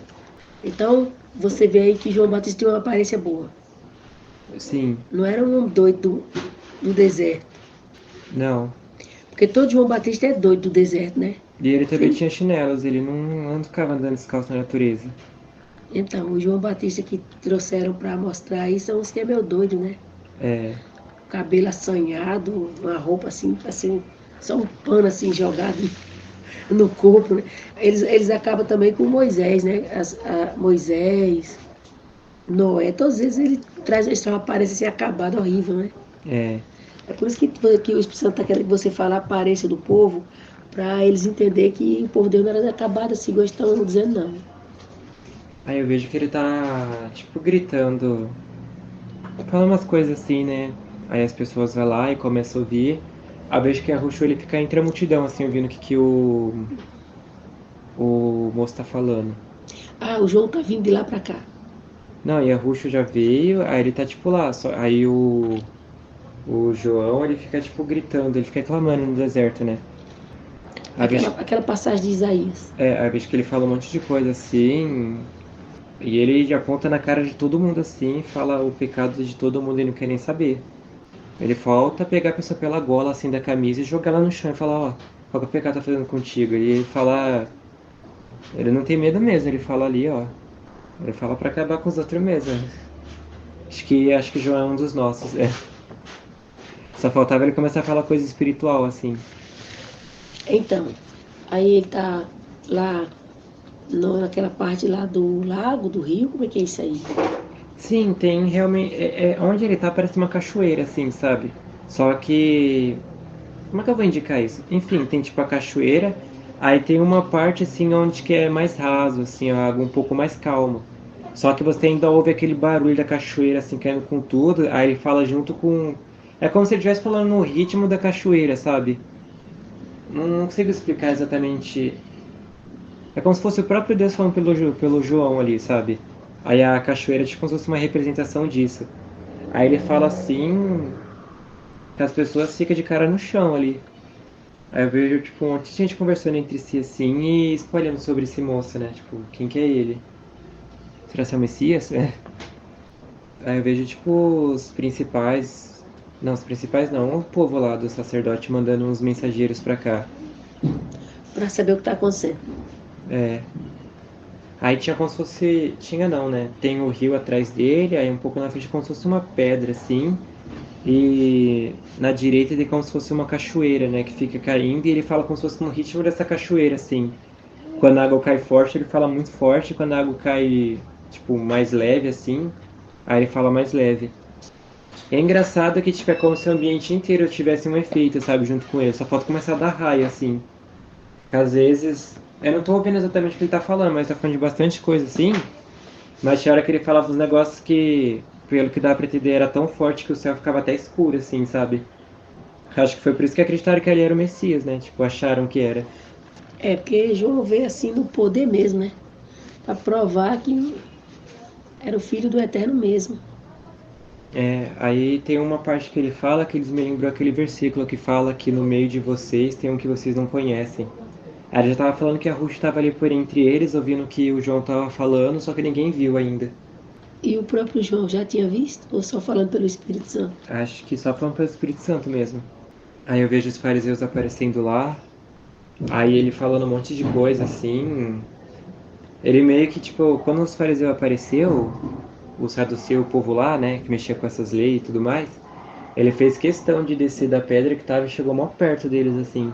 Então, você vê aí que João Batista tinha uma aparência boa. Sim, Não era um doido do deserto. não. Porque todo João Batista é doido do deserto, né? E ele também Sim. tinha chinelos, ele não ficava andando descalço na natureza. Então, o João Batista que trouxeram para mostrar aí são os que é meio doido, né? É, Cabelo assanhado, uma roupa assim, só um pano assim jogado no corpo, né? Eles acabam também com Moisés, né? Moisés, Noé, todos eles ele traz uma aparência assim acabada, horrível, né? é. É por isso que o Espírito Santo está querendo que você fale a aparência do povo, para eles entenderem que o povo de Deus não era acabado assim, igual estão dizendo, não. Aí eu vejo que ele tá, tipo, gritando, falando umas coisas assim, né? Aí as pessoas vão lá e começam a ouvir. Aí eu vejo que a Ruxo ele fica entre a multidão, assim, ouvindo o que o moço tá falando. Ah, o João tá vindo de lá para cá. Não, e a Ruxo já veio, aí ele tá tipo lá, aí o João ele fica tipo gritando, ele fica clamando no deserto, né? Aí vejo, Aquela passagem de Isaías. aí vejo que ele fala um monte de coisa assim, e ele aponta na cara de todo mundo assim, fala o pecado de todo mundo e não quer nem saber. Ele volta a pegar a pessoa pela gola assim da camisa e jogar ela no chão e falar, ó, qual que o pecado tá fazendo contigo? E ele fala, ele não tem medo mesmo, ele fala ali, ó. Ele fala pra acabar com os outros mesmo. Acho que João é um dos nossos, é. Só faltava ele começar a falar coisa espiritual, assim. Então, aí ele tá lá naquela parte lá do lago, do rio, como é que é isso aí? Sim, tem realmente. Onde ele tá parece uma cachoeira, assim, sabe? Só que. Como é que eu vou indicar isso? Enfim, tem tipo a cachoeira, aí tem uma parte assim onde que é mais raso, assim, a água um pouco mais calma. Só que você ainda ouve aquele barulho da cachoeira assim caindo com tudo, aí ele fala junto com. É como se ele estivesse falando no ritmo da cachoeira, sabe? Não consigo explicar exatamente. É como se fosse o próprio Deus falando pelo João ali, sabe? Aí a cachoeira é tipo como se fosse uma representação disso. Aí ele fala assim, que as pessoas ficam de cara no chão ali. Aí eu vejo, tipo, um monte de gente conversando entre si assim e espalhando sobre esse moço, né? Tipo, quem que é ele? Será que é o Messias? É. Aí eu vejo, tipo, os principais. Não, os principais não, o povo lá do sacerdote mandando uns mensageiros pra cá. Para saber o que tá acontecendo. É. Aí tinha como se fosse. Tinha não, né? Tem o rio atrás dele, aí um pouco na frente como se fosse uma pedra, assim. E na direita tem como se fosse uma cachoeira, né? Que fica caindo e ele fala como se fosse no ritmo dessa cachoeira, assim. Quando a água cai forte, ele fala muito forte. Quando a água cai, tipo, mais leve, assim, aí ele fala mais leve. É engraçado que, tipo, é como se o ambiente inteiro tivesse um efeito, sabe? Junto com ele. Só falta começar a dar raio, assim. Às vezes, eu não tô ouvindo exatamente o que ele tá falando, mas tá falando de bastante coisa, assim. Mas tinha hora que ele falava uns negócios que, pelo que dá pra entender, era tão forte que o céu ficava até escuro, assim, sabe? Acho que foi por isso que acreditaram que ele era o Messias, né? Tipo, acharam que era. É, porque João veio assim no poder mesmo, né? Para provar que era o filho do Eterno mesmo. É, aí tem uma parte que ele fala que eles me lembrou aquele versículo que fala que no meio de vocês tem um que vocês não conhecem. Aí ele já tava falando que a Ruth estava ali por entre eles, ouvindo o que o João tava falando, só que ninguém viu ainda. E o próprio João já tinha visto? Ou só falando pelo Espírito Santo? Acho que só falando pelo Espírito Santo mesmo. Aí eu vejo os fariseus aparecendo lá, aí ele falando um monte de coisa assim. Ele meio que, tipo, quando os fariseus apareceu, o saduceu, o povo lá, né, que mexia com essas leis e tudo mais, ele fez questão de descer da pedra que tava e chegou mó perto deles, assim.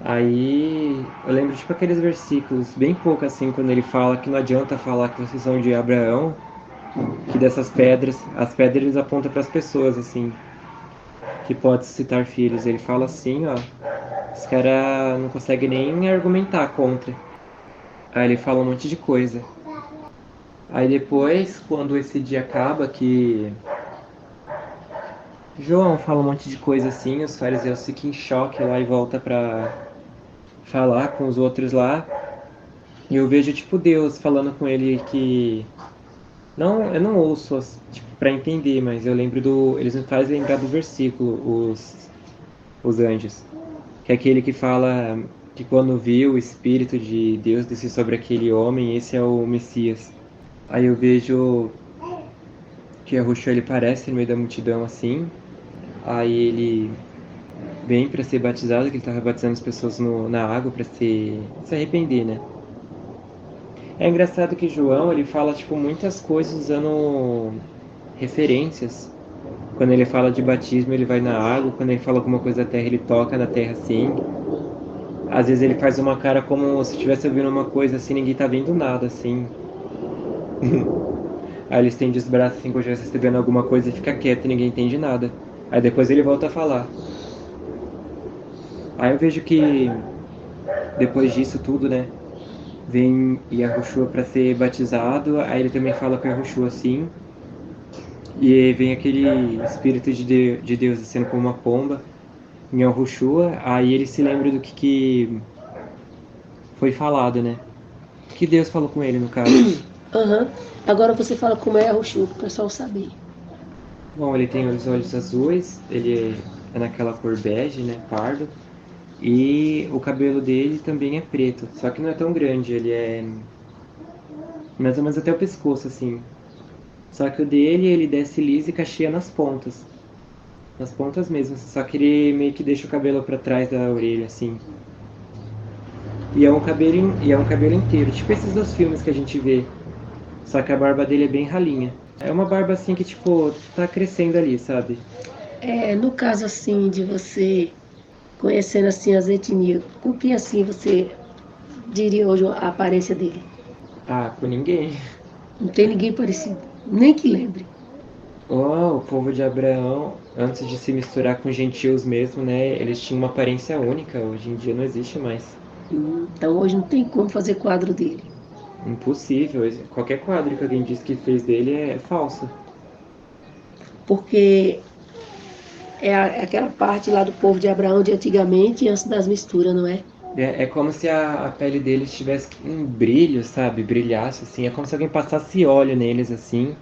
Aí eu lembro, tipo, aqueles versículos, bem pouco assim, quando ele fala que não adianta falar que vocês são de Abraão, que dessas pedras, as pedras eles apontam para as pessoas, assim, que pode citar filhos. Ele fala assim, ó, os caras não conseguem nem argumentar contra. Aí ele fala um monte de coisa. Aí depois, quando esse dia acaba, que João fala um monte de coisa assim, os fariseus ficam em choque lá e volta pra falar com os outros lá. E eu vejo, tipo, Deus falando com ele que. Não, eu não ouço, tipo, pra entender, mas eu lembro do. Eles me fazem lembrar do versículo, os anjos. Que é aquele que fala que quando viu o Espírito de Deus descer sobre aquele homem, esse é o Messias. Aí eu vejo que Yahushua ele aparece no meio da multidão assim. Aí ele vem para ser batizado, que ele estava batizando as pessoas na água para se arrepender, né? É engraçado que João ele fala tipo muitas coisas usando referências. Quando ele fala de batismo, ele vai na água. Quando ele fala alguma coisa da terra, ele toca na terra assim. Às vezes ele faz uma cara como se estivesse ouvindo uma coisa assim, ninguém tá vendo nada assim. Aí ele estende os braços assim, como se estivesse recebendo alguma coisa e fica quieto e ninguém entende nada. Aí depois ele volta a falar. Aí eu vejo que depois disso tudo, né? Vem Yahushua para ser batizado. Aí ele também fala com Yahushua assim. E vem aquele espírito de Deus descendo como uma pomba em Yahushua. Aí ele se lembra do que foi falado, né? Que Deus falou com ele, no caso. Aham. Agora você fala como é a Rochu, para o pessoal saber. Bom, ele tem os olhos azuis, ele é naquela cor bege, né? Pardo. E o cabelo dele também é preto, só que não é tão grande, ele é mais ou menos até o pescoço, assim. Só que o dele, ele desce liso e cacheia nas pontas. Nas pontas mesmo, só que ele meio que deixa o cabelo pra trás da orelha, assim. E é um cabelo inteiro, tipo esses dos filmes que a gente vê. Só que a barba dele é bem ralinha. É uma barba assim que, tipo, tá crescendo ali, sabe? No caso assim de você conhecendo assim as etnias, com que assim você diria hoje a aparência dele? Ah, com ninguém. Não tem ninguém parecido, nem que lembre. Oh, o povo de Abraão, antes de se misturar com gentios mesmo, né? Eles tinham uma aparência única, hoje em dia não existe mais. Então hoje não tem como fazer quadro dele. Impossível. Qualquer quadro que alguém diz que fez dele é falso. Porque é aquela parte lá do povo de Abraão de antigamente, antes das misturas, não é? É como se a pele deles tivesse um brilho, sabe? Brilhasse, assim. É como se alguém passasse óleo neles, assim.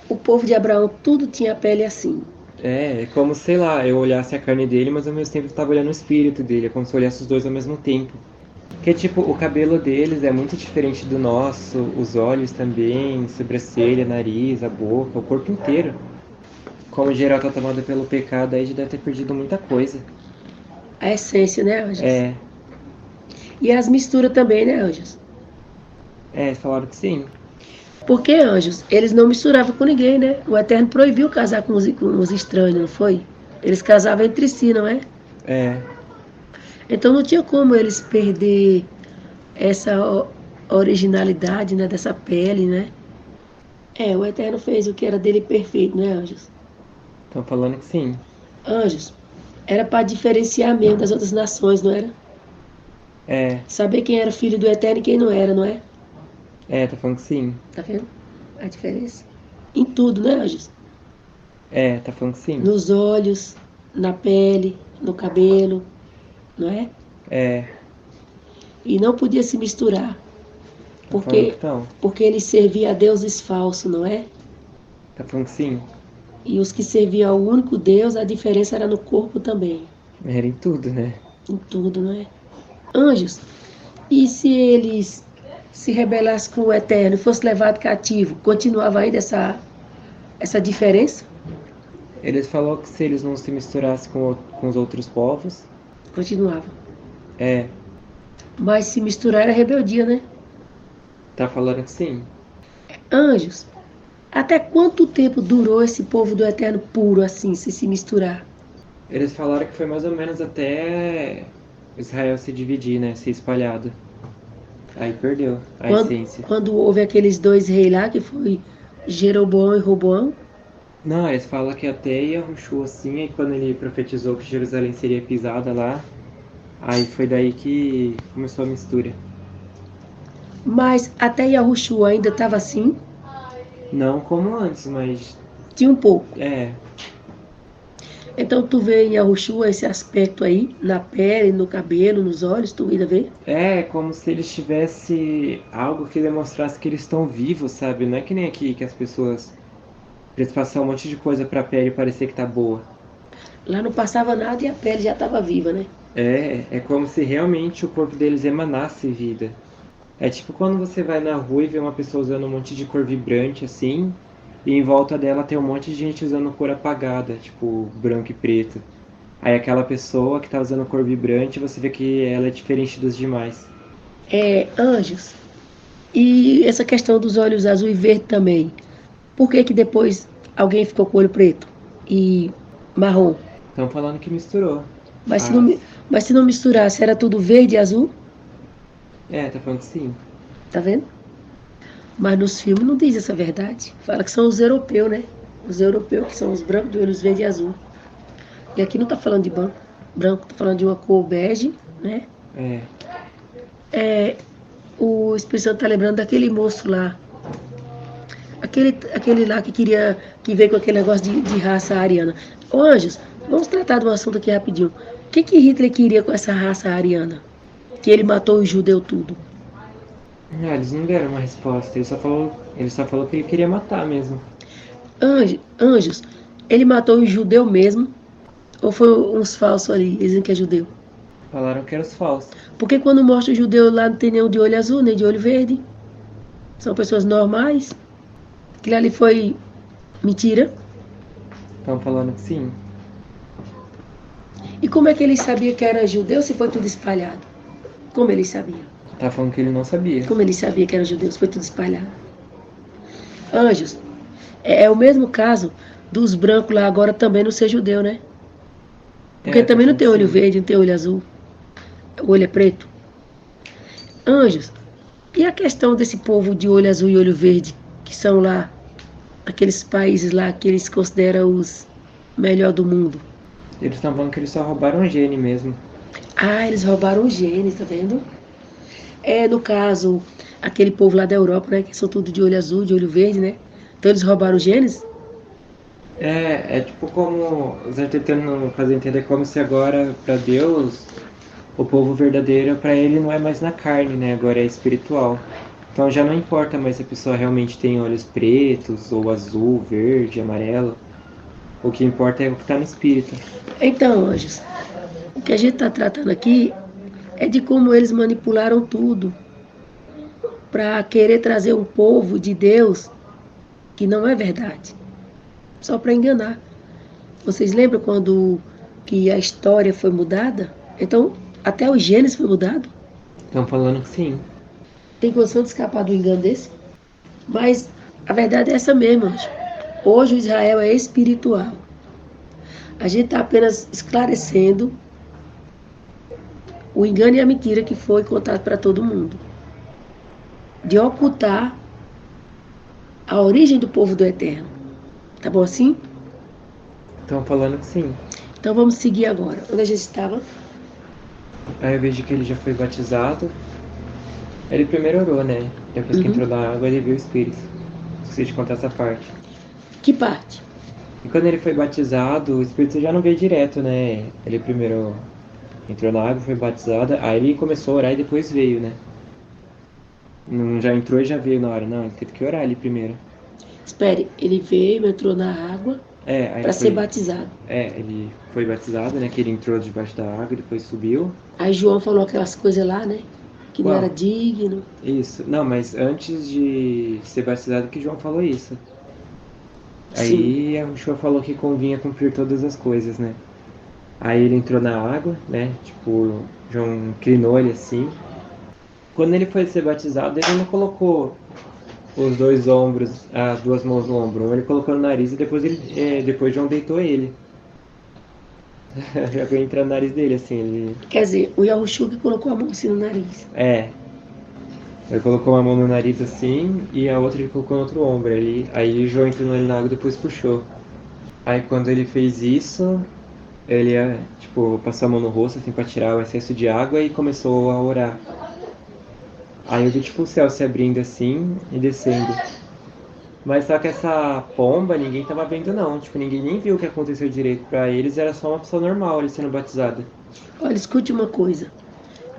O povo de Abraão tudo tinha a pele assim. É como, sei lá, eu olhasse a carne dele, mas ao mesmo tempo eu estava olhando o espírito dele. É como se eu olhasse os dois ao mesmo tempo. Porque, tipo, o cabelo deles é muito diferente do nosso, os olhos também, sobrancelha, nariz, a boca, o corpo inteiro. Como geral tá tomado pelo pecado, aí já deve ter perdido muita coisa. A essência, né, Anjos? É, E as misturas também, né, Anjos? falaram que sim. Porque, Anjos, eles não misturavam com ninguém, né? O Eterno proibiu casar com os estranhos, não foi? Eles casavam entre si, não é? É, Então não tinha como eles perder essa originalidade, né, dessa pele, né? O Eterno fez o que era dele perfeito, né, Anjos? estão falando que sim. Anjos, era para diferenciar mesmo das outras nações, não era? É, Saber quem era filho do Eterno e quem não era, não é? tá falando que sim. Tá vendo a diferença? Em tudo, né, Anjos? Tá falando que sim. Nos olhos, na pele, no cabelo, não é? É, E não podia se misturar, tá falando que porque, não. porque ele servia a deuses falsos, não é? Tá falando que sim. E os que serviam ao único Deus, a diferença era no corpo também, Era em tudo, né? em tudo, não é? Anjos, e se eles se rebelassem com o Eterno e fosse levado cativo, continuava ainda essa diferença? Eles falaram que se eles não se misturassem com os outros povos, Continuava. é, Mas se misturar era rebeldia, né? tá falando que sim. Anjos, até quanto tempo durou esse povo do Eterno puro assim, se misturar? Eles falaram que foi mais ou menos até Israel se dividir, né? Ser espalhado. Aí perdeu a Quando, essência. quando houve aqueles dois reis lá, que foi Jeroboão e Roboão, Não, eles falam que até Yahushua assim, aí quando ele profetizou que Jerusalém seria pisada lá, aí foi daí que começou a mistura. mas até Yahushua ainda estava assim, Não como antes, mas tinha um pouco. é, Então tu vê em Yahushua esse aspecto aí, na pele, no cabelo, nos olhos, tu ainda vê? é como se eles tivessem algo que demonstrasse que eles estão vivos, sabe? Não é que nem aqui que as pessoas eles passam um monte de coisa pra pele parecer que tá boa. Lá não passava nada e a pele já estava viva, né? É como se realmente o corpo deles emanasse vida. É tipo quando você vai na rua e vê uma pessoa usando um monte de cor vibrante assim, e em volta dela tem um monte de gente usando cor apagada, tipo branco e preto. Aí aquela pessoa que tá usando cor vibrante, você vê que ela é diferente dos demais. Anjos. E essa questão dos olhos azul e verde também. Por que que depois alguém ficou com o olho preto e marrom? Estão falando que misturou. Mas se não, As... mas se não misturasse, era tudo verde e azul? É, tá falando que sim. Tá vendo? Mas nos filmes não diz essa verdade. Fala que são os europeus, né? Os europeus que são os brancos de olhos verde e azul. E aqui não tá falando de branco. Branco tá falando de uma cor bege, né? É. O Espírito Santo tá lembrando daquele moço lá. Aquele lá que queria, que veio com aquele negócio de raça ariana. Ô, Anjos, vamos tratar de um assunto aqui rapidinho. O que Hitler queria com essa raça ariana? Que ele matou os judeus tudo. Não, eles não deram uma resposta. Ele só falou que ele queria matar mesmo. Anjos, ele matou os judeus mesmo? Ou foi uns falsos ali, dizem que é judeu? Falaram que eram os falsos. Porque quando mostra o judeu lá não tem nenhum de olho azul, nem de olho verde. São pessoas normais. Aquilo ali foi mentira. Estão falando que sim. E como é que ele sabia que era judeu se foi tudo espalhado? Como ele sabia? Tá falando que ele não sabia. Como ele sabia que era judeu se foi tudo espalhado? Anjos, é o mesmo caso dos brancos lá agora também não ser judeu, né? Porque Tá também não falando tem que olho sim. verde, não tem olho azul. O olho é preto. Anjos, e a questão desse povo de olho azul e olho verde, que são lá, aqueles países lá que eles consideram os melhor do mundo? Eles estão falando que eles só roubaram o gene mesmo. Ah, eles roubaram os genes, tá vendo? No caso, aquele povo lá da Europa, né, que são tudo de olho azul, de olho verde, né? Então eles roubaram os genes? É tipo como os tentando fazer entender como se agora, para Deus, o povo verdadeiro, para ele não é mais na carne, né? Agora é espiritual. Então já não importa mais se a pessoa realmente tem olhos pretos, ou azul, verde, amarelo. O que importa é o que está no espírito. Então, anjos, o que a gente está tratando aqui é de como eles manipularam tudo para querer trazer um povo de Deus que não é verdade, só para enganar. Vocês lembram quando que a história foi mudada? Então, até o Gênesis foi mudado. Estão falando que sim. Tem condição de escapar do engano desse? Mas a verdade é essa mesmo, anjo. Hoje o Israel é espiritual. A gente está apenas esclarecendo o engano e a mentira que foi contado para todo mundo. De ocultar a origem do povo do Eterno. Tá bom assim? Estão falando que sim. Então vamos seguir agora. Onde a gente estava? Aí eu vejo que ele já foi batizado. Ele primeiro orou, né? Depois que entrou na água, ele viu o Espírito. Esqueci de contar essa parte. Que parte? E quando ele foi batizado, o Espírito já não veio direto, né? Ele primeiro entrou na água, foi batizado, aí ele começou a orar e depois veio, né? Não já entrou e já veio na hora, não. Ele teve que orar ali primeiro. Espere, ele veio, entrou na água Aí para ser batizado. Ele foi batizado, né? Que ele entrou debaixo da água, depois subiu. Aí João falou aquelas coisas lá, né? Que Qual? não era digno. Isso. Não, mas antes de ser batizado que João falou isso. Sim. Aí o João falou que convinha cumprir todas as coisas, né? Aí ele entrou na água, né? Tipo, João inclinou ele assim. Quando ele foi ser batizado, ele não colocou os dois ombros, as duas mãos no ombro. Ele colocou no nariz e depois João deitou ele. Já foi entrar no nariz dele, assim. Ele... Quer dizer, o Yahushua que colocou a mão assim no nariz. Ele colocou uma mão no nariz assim e a outra ele colocou no outro ombro. Aí João entrou ele na água e depois puxou. Aí quando ele fez isso, ele passou a mão no rosto assim pra tirar o excesso de água e começou a orar. Aí eu vi tipo o céu se abrindo assim e descendo. Mas só que essa pomba ninguém tava vendo não. Tipo, ninguém nem viu o que aconteceu direito. Pra eles era só uma pessoa normal ele sendo batizada. Olha, escute uma coisa.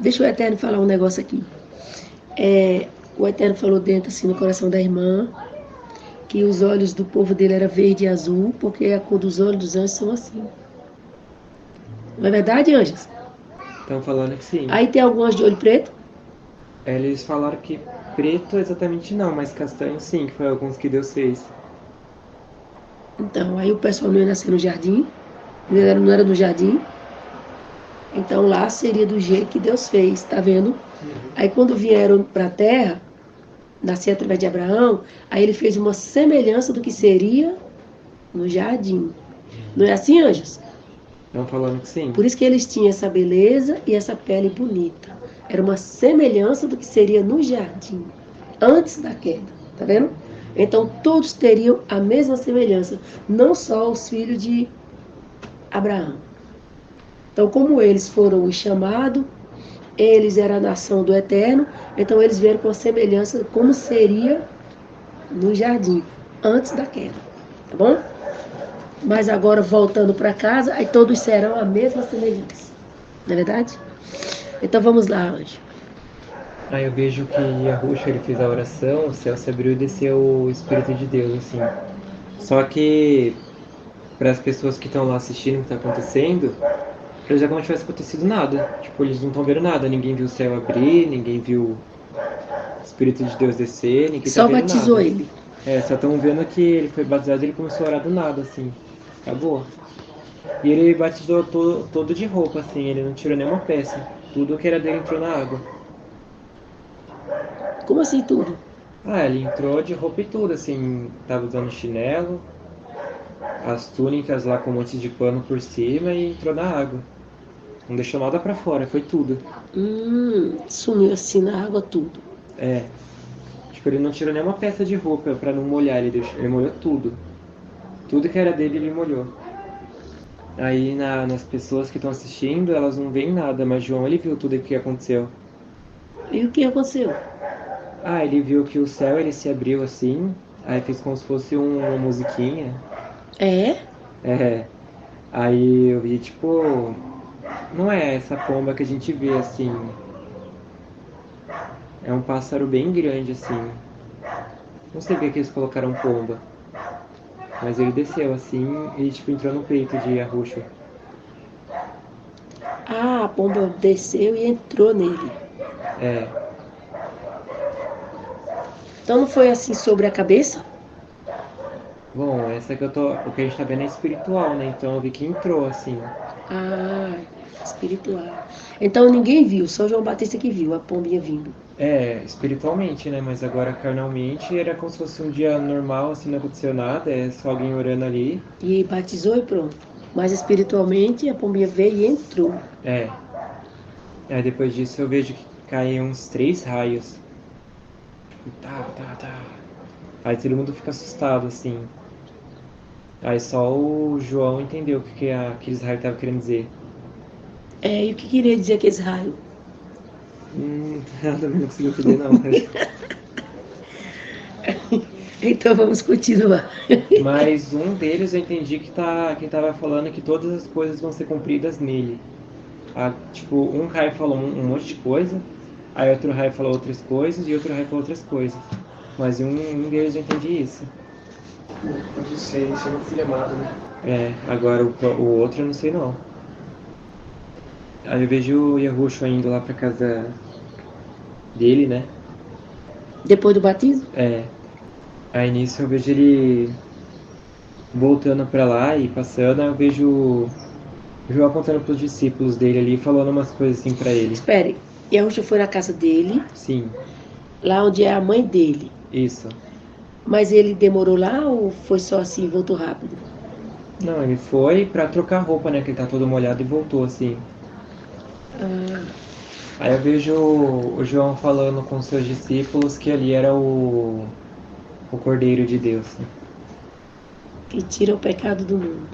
Deixa o Eterno falar um negócio aqui. O Eterno falou dentro assim no coração da irmã que os olhos do povo dele era verde e azul, porque a cor dos olhos dos anjos são assim. Não é verdade, anjos? Estão falando que sim. Aí tem algum anjo de olho preto? Eles falaram que preto exatamente não, mas castanho sim, que foi alguns que Deus fez. Então, aí o pessoal não ia nascer no jardim, não era no jardim, então lá seria do jeito que Deus fez, tá vendo? Aí quando vieram para a terra, nascer através de Abraão, aí ele fez uma semelhança do que seria no jardim. Não é assim, anjos? Estão falando que sim. Por isso que eles tinham essa beleza e essa pele bonita. Era uma semelhança do que seria no jardim, antes da queda, tá vendo? Então todos teriam a mesma semelhança, não só os filhos de Abraão. Então, como eles foram os chamados, eles eram a nação do Eterno, então eles vieram com a semelhança como seria no jardim, antes da queda, tá bom? Mas agora, voltando para casa, aí todos serão a mesma semelhança, não é verdade? Então vamos lá, Anjo. Aí eu vejo que Yahushua, ele fez a oração, o céu se abriu e desceu o Espírito de Deus, assim. Só que, para as pessoas que estão lá assistindo o que está acontecendo, eles já como se tivesse acontecido nada. Tipo, eles não estão vendo nada. Ninguém viu o céu abrir, ninguém viu o Espírito de Deus descer, ninguém tá Só vendo batizou nada. ele. Só estão vendo que ele foi batizado e ele começou a orar do nada, assim. Acabou. E ele batizou todo de roupa, assim, ele não tirou nenhuma peça. Tudo que era dele entrou na água. Como assim tudo? Ele entrou de roupa e tudo, assim, tava usando chinelo, as túnicas lá com um monte de pano por cima e entrou na água. Não deixou nada pra fora, foi tudo. Sumiu assim na água tudo. Tipo, ele não tirou nenhuma peça de roupa pra não molhar, ele molhou tudo. Tudo que era dele, ele molhou. Aí nas pessoas que estão assistindo, elas não veem nada, mas João, ele viu tudo o que aconteceu. E o que aconteceu? Ele viu que o céu, ele se abriu assim, aí fez como se fosse uma musiquinha. É? É, aí eu vi, tipo, não é essa pomba que a gente vê, assim. É um pássaro bem grande, assim. Não sei porque que eles colocaram pomba. Mas ele desceu, assim, e, tipo, entrou no peito de Yahushua. A pomba desceu e entrou nele. É, Então não foi assim sobre a cabeça? bom, essa que o que a gente tá vendo é espiritual, né? Então eu vi que entrou, assim. Ah, espiritual. Então ninguém viu, só João Batista que viu a pombinha vindo. Espiritualmente, né? Mas agora carnalmente era como se fosse um dia normal, assim, não aconteceu nada, é só alguém orando ali. E batizou e pronto. Mas espiritualmente a pombinha veio e entrou. É. Aí depois disso eu vejo que caem uns 3 raios. Tá. Aí todo mundo fica assustado, assim. Aí só o João entendeu o que aqueles raios estavam querendo dizer. E o que queria dizer aqueles raios? Eu também não consegui entender, não. Então vamos continuar. Mas um deles eu entendi que tava falando que todas as coisas vão ser cumpridas nele. Tipo, um raio falou um monte de coisa, aí outro raio falou outras coisas e outro raio falou outras coisas. Mas um deles eu entendi isso. Pode ser, isso é muito filho amado, né? Agora o outro eu não sei não. Aí eu vejo o Yahushua indo lá pra casa dele, né? Depois do batismo? Aí nisso eu vejo ele voltando pra lá e passando, aí eu vejo o João apontando pros discípulos dele ali, falando umas coisas assim pra ele. Espere, Yahushua foi na casa dele, Sim, lá onde é a mãe dele. isso. Mas ele demorou lá ou foi só assim, voltou rápido? Não, ele foi pra trocar roupa, né? Que ele tá todo molhado e voltou assim. Aí eu vejo o João falando com seus discípulos que ali era o Cordeiro de Deus. Que tira o pecado do mundo.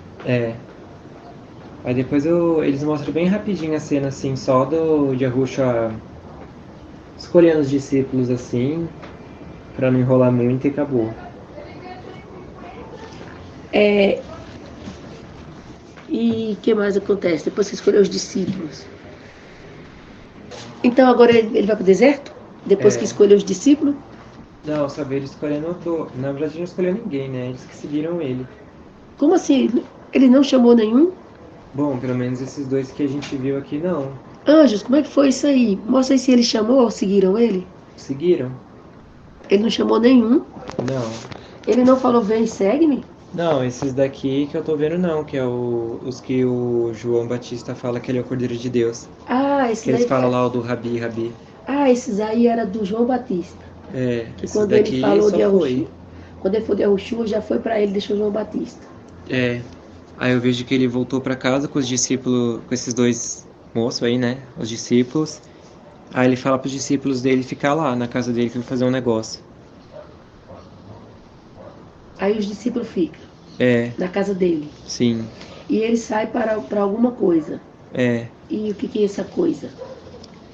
Aí depois eles mostram bem rapidinho a cena assim, só do Yahushua escolhendo os discípulos assim, pra não enrolar muito e acabou. E o que mais acontece? Depois que escolheu os discípulos. Então agora ele vai para o deserto? Depois que escolheu os discípulos? Não, só vi ele escolhendo outro. Na verdade não escolheu ninguém, né? Eles que seguiram ele. Como assim? Ele não chamou nenhum? Bom, pelo menos esses dois que a gente viu aqui não. Anjos, como é que foi isso aí? Mostra aí se ele chamou ou seguiram ele. Seguiram? Ele não chamou nenhum. Não. Ele não falou, vem, segue-me. Não, esses daqui que eu tô vendo não, que é os que o João Batista fala que ele é o Cordeiro de Deus. Ah, esse Que eles daí. falam lá o do Rabi, Rabi. Ah, esses aí era do João Batista. É, Que esses quando daqui ele falou só de foi. Arroxu, quando ele foi de Arroxu, já foi para ele, deixou João Batista. É. Aí eu vejo que ele voltou pra casa com os discípulos, com esses dois moços aí, né? Os discípulos. Aí ele fala pros discípulos dele ficar lá na casa dele que ele vai fazer um negócio. Aí os discípulos ficam É, na casa dele. sim. E ele sai para alguma coisa. É. E o que é essa coisa?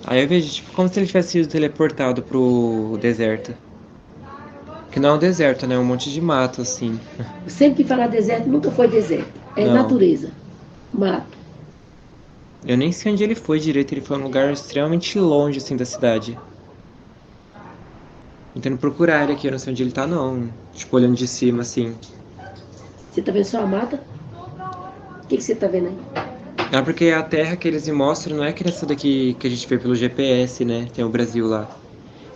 Aí eu vejo, tipo, como se ele tivesse sido teleportado pro deserto. Que não é um deserto, né? É um monte de mato, assim. Sempre que falar deserto, nunca foi deserto. É Não. natureza. Mato. Eu nem sei onde ele foi direito, ele foi num lugar extremamente longe, assim, da cidade. Tentando procurar ele aqui, eu não sei onde ele tá, não. Tipo, olhando de cima, assim. Você tá vendo só a mata? O que você tá vendo aí? Ah, porque a terra que eles me mostram não é que essa daqui que a gente vê pelo GPS, né? Tem o Brasil lá.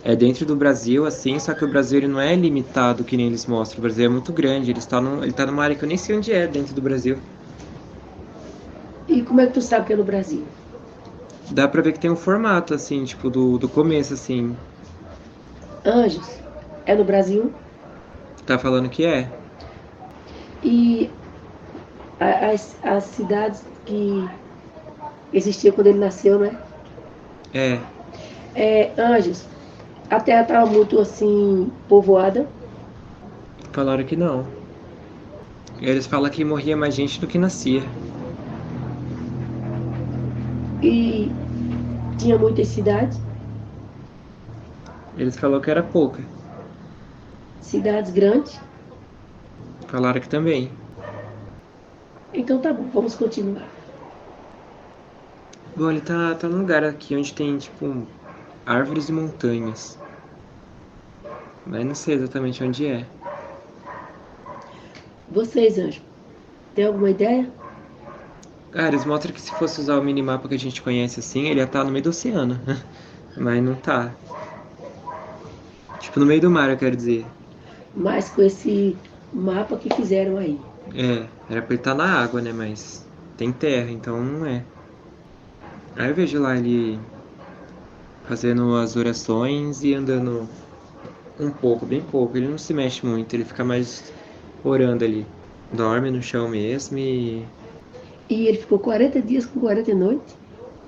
É dentro do Brasil, assim, só que o Brasil ele não é limitado que nem eles mostram. O Brasil é muito grande, ele tá numa área que eu nem sei onde é dentro do Brasil. E como é que tu sabe que é no Brasil? Dá pra ver que tem um formato, assim, tipo, do começo, assim. Anjos, é no Brasil. Tá falando que é. E as cidades que existiam quando ele nasceu, né? É. Anjos, a terra estava muito assim, povoada. Falaram que não. Eles falam que morria mais gente do que nascia. E tinha muitas cidades. Eles falaram que era pouca. Cidades grandes. Falaram que também. Então tá bom, vamos continuar. Bom, ele tá num lugar aqui onde tem, tipo, árvores e montanhas. Mas não sei exatamente onde é. Vocês, anjos, tem alguma ideia? Ah, eles mostram que se fosse usar o minimapa que a gente conhece assim, ele ia estar no meio do oceano. Mas não tá. Tipo, no meio do mar, eu quero dizer. Mas com esse mapa que fizeram aí. É, era pra ele estar na água, né? Mas tem terra, então não é. Aí eu vejo lá ele fazendo as orações e andando um pouco, bem pouco. Ele não se mexe muito, ele fica mais orando ali. Dorme no chão mesmo e... E ele ficou 40 dias com 40 noites.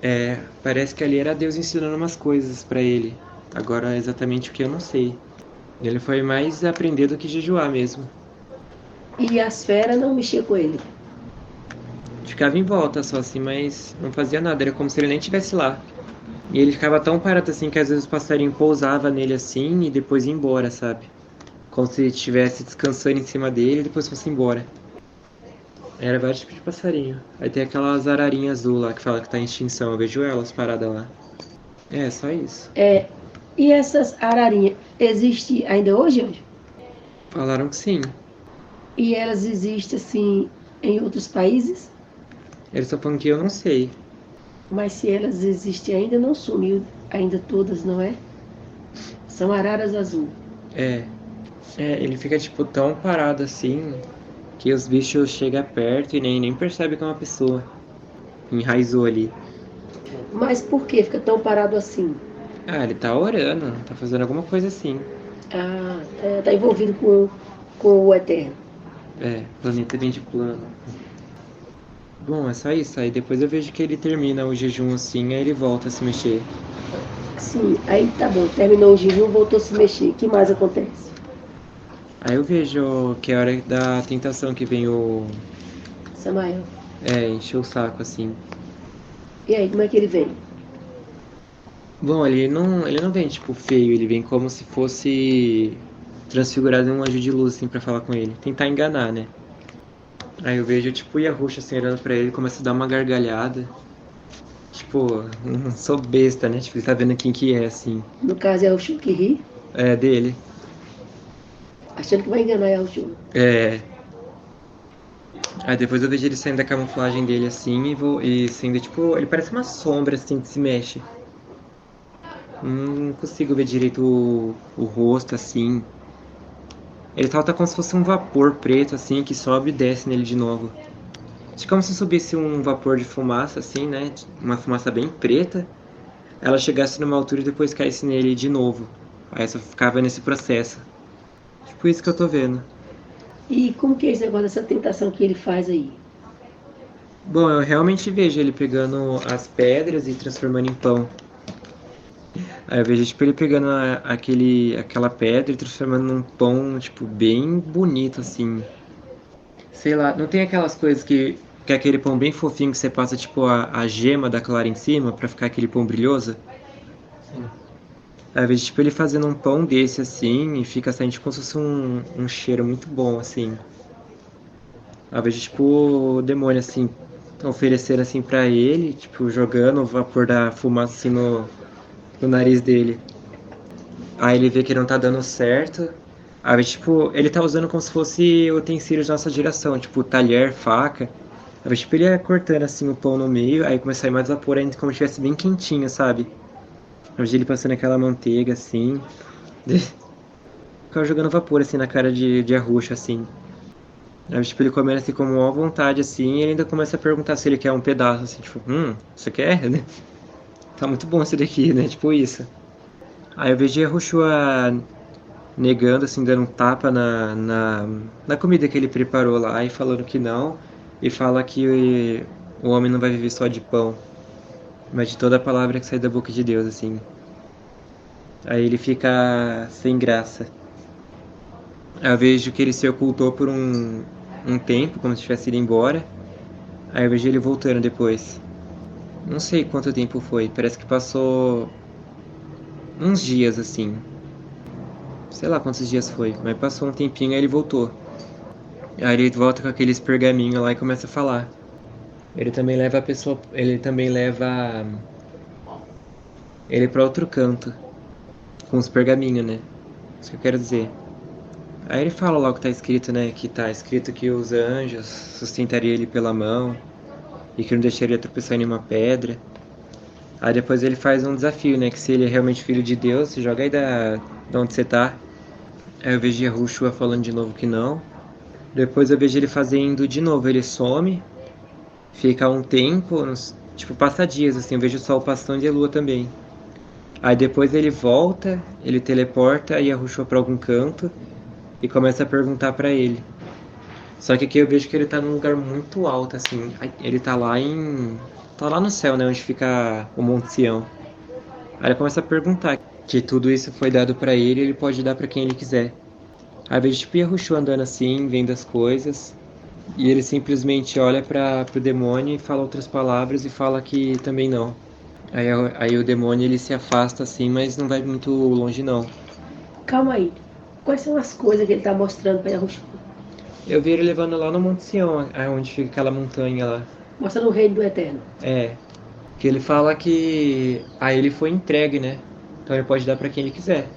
É, parece que ali era Deus ensinando umas coisas pra ele. Agora exatamente o que eu não sei. Ele foi mais aprender do que jejuar mesmo. E as feras não mexiam com ele. Ficava em volta só assim, mas não fazia nada. Era como se ele nem estivesse lá. E ele ficava tão parado assim que às vezes o passarinho pousava nele assim e depois ia embora, sabe? Como se ele estivesse descansando em cima dele e depois fosse embora. Era vários tipos de passarinho. Aí tem aquelas ararinhas azul lá que fala que tá em extinção. Eu vejo elas paradas lá. É, só isso. E essas ararinhas existem ainda hoje, anjo? Falaram que sim. E elas existem assim em outros países? Eles estão falando que eu não sei. Mas se elas existem ainda, não sumiu ainda todas, não é? São araras azul. É. É, ele fica tipo tão parado assim que os bichos chegam perto e nem percebem que é uma pessoa. Enraizou ali. Mas por que fica tão parado assim? Ah, ele tá orando, tá fazendo alguma coisa assim. Ah, tá envolvido com o Eterno. É, planeta bem de plano. Bom, é só isso. Aí depois eu vejo que ele termina o jejum assim, aí ele volta a se mexer. Sim, aí tá bom, terminou o jejum, voltou a se mexer. O que mais acontece? Aí eu vejo que é a hora da tentação que vem o... Samael. encher o saco assim. E aí, como é que ele vem? Bom, ele não vem tipo feio, ele vem como se fosse transfigurado em um anjo de luz assim pra falar com ele. Tentar enganar, né? Aí eu vejo tipo o Yahusha assim olhando pra ele, começa a dar uma gargalhada. Tipo, não sou besta, né? Tipo, ele tá vendo quem que é, assim. No caso é o Shu que ri, É, dele. achando que vai enganar é o Shu. É. Aí depois eu vejo ele saindo da camuflagem dele assim e saindo tipo. Ele parece uma sombra assim que se mexe. Não consigo ver direito o rosto assim. Ele tá como se fosse um vapor preto assim que sobe e desce nele de novo. Acho como se subisse um vapor de fumaça assim, né? Uma fumaça bem preta. Ela chegasse numa altura e depois caísse nele de novo. Aí só ficava nesse processo. Tipo isso que eu tô vendo. E como que é esse negócio dessa tentação que ele faz aí? Bom, eu realmente vejo ele pegando as pedras e transformando em pão. Aí eu vejo, tipo, ele pegando aquela pedra e transformando num pão, tipo, bem bonito, assim. Sei lá, não tem aquelas coisas que é aquele pão bem fofinho que você passa, tipo, a gema da clara em cima pra ficar aquele pão brilhoso? Sim. Aí eu vejo, tipo, ele fazendo um pão desse, assim, e fica saindo como se fosse um cheiro muito bom, assim. Aí eu vejo, tipo, o demônio, assim, oferecendo, assim, pra ele, tipo, jogando o vapor da fumaça, assim, no nariz dele. Aí ele vê que não tá dando certo. Aí, tipo, ele tá usando como se fosse utensílios da nossa geração, tipo, talher, faca. Aí, tipo, ele ia cortando assim o pão no meio, aí começou a sair mais vapor ainda como se estivesse bem quentinho, sabe? Aí ele passando aquela manteiga assim. Ficava jogando vapor assim na cara de arroxo, assim. Aí, tipo, ele comendo assim com maior vontade, assim, e ele ainda começa a perguntar se ele quer um pedaço, assim, tipo, você quer? Tá muito bom esse daqui, né? Tipo isso. Aí eu vejo a Yahushua negando, assim, dando um tapa na comida que ele preparou lá e falando que não. E fala que o homem não vai viver só de pão, mas de toda a palavra que sai da boca de Deus, assim. Aí ele fica sem graça. Aí eu vejo que ele se ocultou por um tempo, como se tivesse ido embora. Aí eu vejo ele voltando depois. Não sei quanto tempo foi, parece que passou uns dias, assim. Sei lá quantos dias foi, mas passou um tempinho e ele voltou. Aí ele volta com aqueles pergaminhos lá e começa a falar. Ele também leva a pessoa. Ele também leva ele pra outro canto. Com os pergaminhos, né? Isso que eu quero dizer. Aí ele fala lá o que tá escrito, né? Que tá escrito que os anjos sustentariam ele pela mão. E que não deixaria tropeçar em nenhuma pedra. Aí depois ele faz um desafio, né? Que se ele é realmente filho de Deus, se joga aí da onde você tá. Aí eu vejo Yahushua falando de novo que não. Depois eu vejo ele fazendo de novo. Ele some. Fica um tempo, tipo, passa dias, assim, eu vejo o sol passando e a lua também. Aí depois ele volta, ele teleporta e arruxou pra algum canto e começa a perguntar pra ele. Só que aqui eu vejo que ele tá num lugar muito alto, assim. Ele tá lá em. Tá lá no céu, né? Onde fica o Monte Sião. Aí ele começa a perguntar que tudo isso foi dado pra ele e ele pode dar pra quem ele quiser. Aí eu vejo tipo Yahushua andando assim, vendo as coisas. E ele simplesmente olha para pro demônio e fala outras palavras e fala que também não. Aí o demônio ele se afasta assim, mas não vai muito longe não. Calma aí. Quais são as coisas que ele está mostrando para Yahushua? Eu vi ele levando lá no Monte Sião, onde fica aquela montanha lá. Mostrando o reino do Eterno. É, que ele fala que a ele foi entregue, né? Então ele pode dar para quem ele quiser.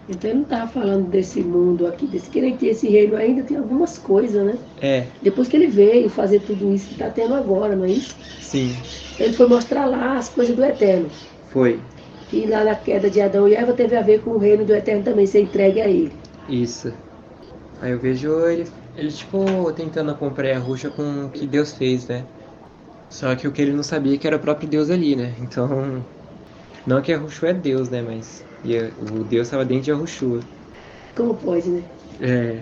Então ele não estava falando desse mundo aqui, desse querer que esse reino ainda tem algumas coisas, né? É, Depois que ele veio fazer tudo isso que está tendo agora, não é isso? sim, Ele foi mostrar lá as coisas do Eterno. foi. E lá na queda de Adão e Eva teve a ver com o reino do Eterno também, ser entregue a ele. Isso. Aí eu vejo ele tipo tentando acompanhar a Ruxa com o que Deus fez, né? Só que o que ele não sabia é que era o próprio Deus ali, né? Então, não que a Yahushua é Deus, né? Mas o Deus estava dentro de Yahushua. Como pode, né? É,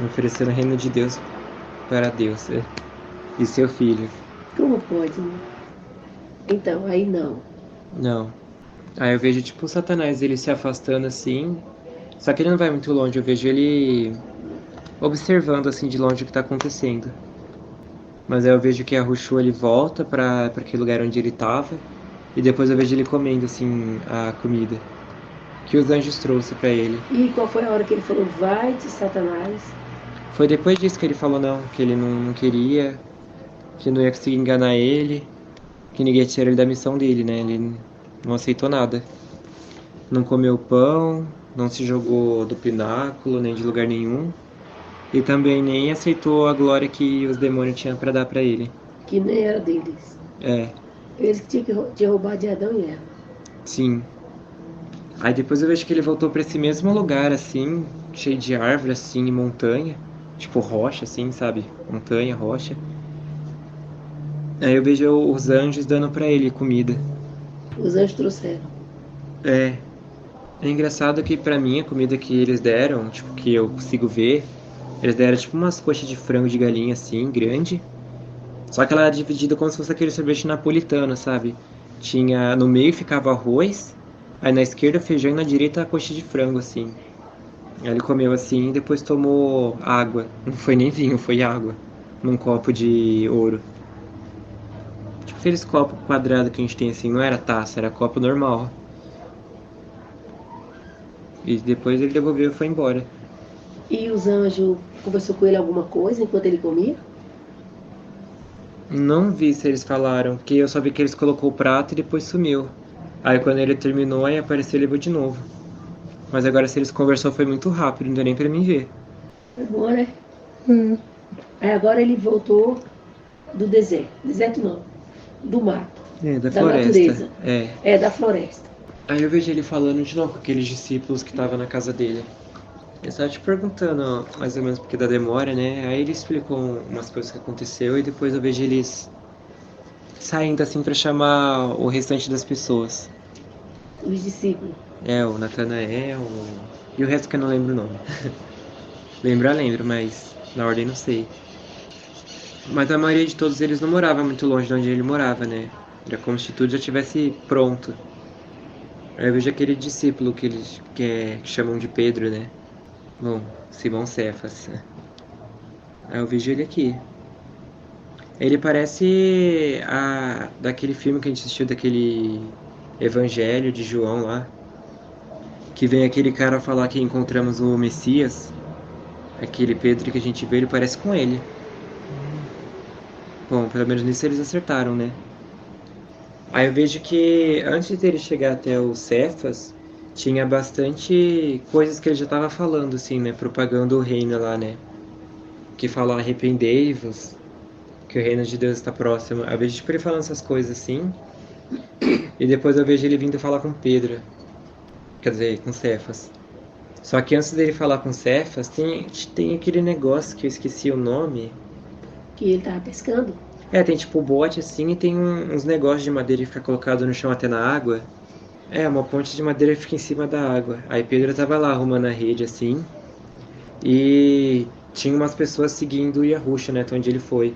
oferecendo o reino de Deus para Deus, e seu filho. Como pode, né? Então, aí não. Não. Aí eu vejo tipo o Satanás ele se afastando assim. Só que ele não vai muito longe, eu vejo ele observando assim de longe o que tá acontecendo. Mas aí eu vejo que a Yahushua ele volta para aquele lugar onde ele tava. E depois eu vejo ele comendo assim a comida que os anjos trouxe para ele. E qual foi a hora que ele falou, vai-te, Satanás? Foi depois disso que ele falou não, que ele não queria, que não ia conseguir enganar ele, que ninguém ia tirar ele da missão dele, né? Ele não aceitou nada. Não comeu pão, não se jogou do pináculo, nem de lugar nenhum. E também nem aceitou a glória que os demônios tinham pra dar pra ele. Que nem era deles. É, Eles que tinham roubado de Adão e Eva. sim. Aí depois eu vejo que ele voltou pra esse mesmo lugar, assim, cheio de árvore, assim, e montanha. Tipo rocha, assim, sabe? Montanha, rocha. Aí eu vejo os anjos dando pra ele comida. Os anjos trouxeram. É. É engraçado que pra mim a comida que eles deram, tipo, que eu consigo ver, eles deram tipo umas coxas de frango de galinha, assim, grande. Só que ela era dividida como se fosse aquele sorvete napolitano, sabe? Tinha, no meio ficava arroz, aí na esquerda feijão e na direita a coxa de frango, assim. Aí ele comeu assim e depois tomou água. Não foi nem vinho, foi água. Num copo de ouro. Tipo aqueles copos quadrados que a gente tem assim, não era taça, era copo normal. E depois ele devolveu e foi embora. E os anjos conversou com ele alguma coisa enquanto ele comia? Não vi se eles falaram, porque eu só vi que eles colocou o prato e depois sumiu. Aí quando ele terminou, aí apareceu e levou de novo. Mas agora se eles conversou foi muito rápido, não deu nem pra mim ver. Foi bom, né? Aí agora ele voltou do deserto. Deserto não. Do mato. É, da Da floresta. natureza. É. É, da floresta. Aí eu vejo ele falando de novo com aqueles discípulos que estavam na casa dele. Eu estava te perguntando mais ou menos porque da demora, né? Aí ele explicou umas coisas que aconteceu e depois eu vejo eles saindo assim pra chamar o restante das pessoas. Os discípulos. É, o Natanael e o resto que eu não lembro o nome. Lembro, mas na ordem não sei. Mas a maioria de todos eles não morava muito longe de onde ele morava, né? Era como se tudo já tivesse pronto. Aí eu vejo aquele discípulo que eles que chamam de Pedro, né? Bom, Simão Cefas. Aí eu vejo ele aqui. Ele parece daquele filme que a gente assistiu, daquele Evangelho de João lá. Que vem aquele cara falar que encontramos o Messias. Aquele Pedro que a gente vê, ele parece com ele. Bom, pelo menos nisso eles acertaram, né? Aí eu vejo que antes dele chegar até o Cefas, tinha bastante coisas que ele já estava falando, assim, né? Propagando o reino lá, né? Que fala arrependei-vos, que o reino de Deus está próximo. Eu vejo tipo ele falando essas coisas assim. E depois eu vejo ele vindo falar com Pedro. Quer dizer, com Cefas. Só que antes dele falar com Cefas, tem aquele negócio que eu esqueci o nome. Que ele tava pescando. É, tem tipo o bote assim e tem uns negócios de madeira que fica colocado no chão até na água. É, uma ponte de madeira que fica em cima da água. Aí Pedro tava lá arrumando a rede assim. E tinha umas pessoas seguindo o Yahusha, né, até onde ele foi.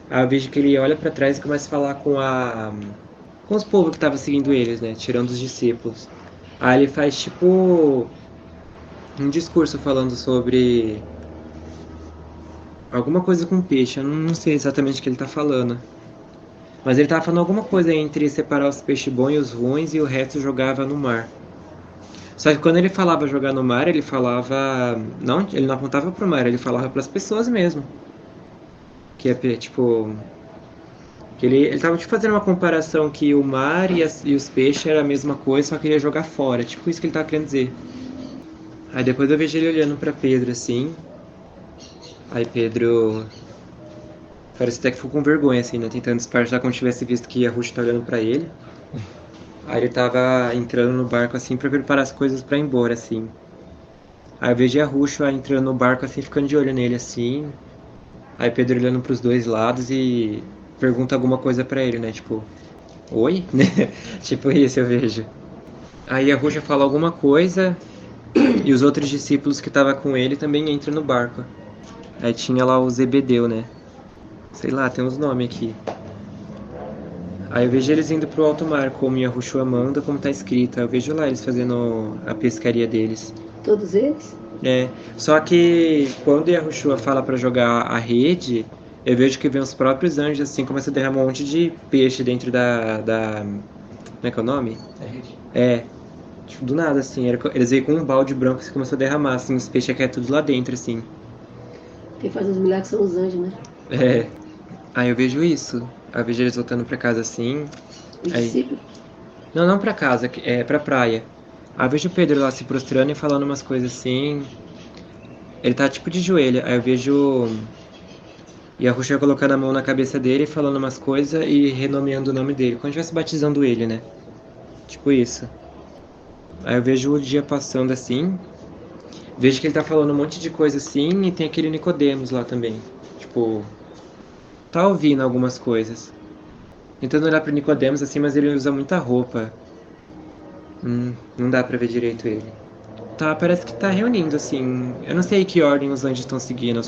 Aí eu vejo que ele olha pra trás e começa a falar com os povos que estavam seguindo eles, né, tirando os discípulos. Aí ele faz tipo um discurso falando sobre alguma coisa com peixe. Eu não sei exatamente o que ele tá falando. Mas ele tava falando alguma coisa entre separar os peixes bons e os ruins e o resto jogava no mar. Só que quando ele falava jogar no mar, ele falava. Não, ele não apontava pro mar, ele falava pras pessoas mesmo. Que é tipo. Que ele tava tipo, fazendo uma comparação que o mar e os peixes era a mesma coisa, só queria jogar fora. Tipo isso que ele tava querendo dizer. Aí depois eu vejo ele olhando pra Pedro assim. Aí Pedro. Parece até que ficou com vergonha, assim, né? Tentando disfarçar como se tivesse visto que a Ruth tá olhando pra ele. Aí ele tava entrando no barco, assim, pra preparar as coisas pra ir embora, assim. Aí eu vejo a Ruth entrando no barco, assim, ficando de olho nele, assim. Aí Pedro olhando pros dois lados e pergunta alguma coisa pra ele, né? Tipo, oi? Tipo isso eu vejo. Aí a Ruth fala alguma coisa e os outros discípulos que estavam com ele também entram no barco. Aí tinha lá o Zebedeu, né? Sei lá, tem uns nomes aqui. Aí eu vejo eles indo pro alto mar, como Yahushua manda, como tá escrito. Aí eu vejo lá eles fazendo a pescaria deles. Todos eles? É, só que quando Yahushua fala pra jogar a rede, eu vejo que vem os próprios anjos, assim, começam a derramar um monte de peixe dentro Como é que é o nome? É, tipo, do nada, assim. Eles veio com um balde branco e começou a derramar, assim, os peixes que é tudo lá dentro, assim. Quem faz os milagres são os anjos, né? É. Aí eu vejo isso. Aí eu vejo eles voltando pra casa assim. Os Aí... discípulos. Não pra casa, é pra praia. Aí eu vejo o Pedro lá se prostrando e falando umas coisas assim. Ele tá tipo de joelho, aí eu vejo Yahushua colocando a mão na cabeça dele, falando umas coisas e renomeando o nome dele, como se estivesse batizando ele, né? Tipo isso. Aí eu vejo o dia passando assim, vejo que ele tá falando um monte de coisa assim, e tem aquele Nicodemos lá também. Tipo, tá ouvindo algumas coisas. Tentando olhar pro Nicodemos assim, mas ele usa muita roupa. Não dá pra ver direito ele. Tá, parece que tá reunindo, assim. Eu não sei que ordem os anjos estão seguindo,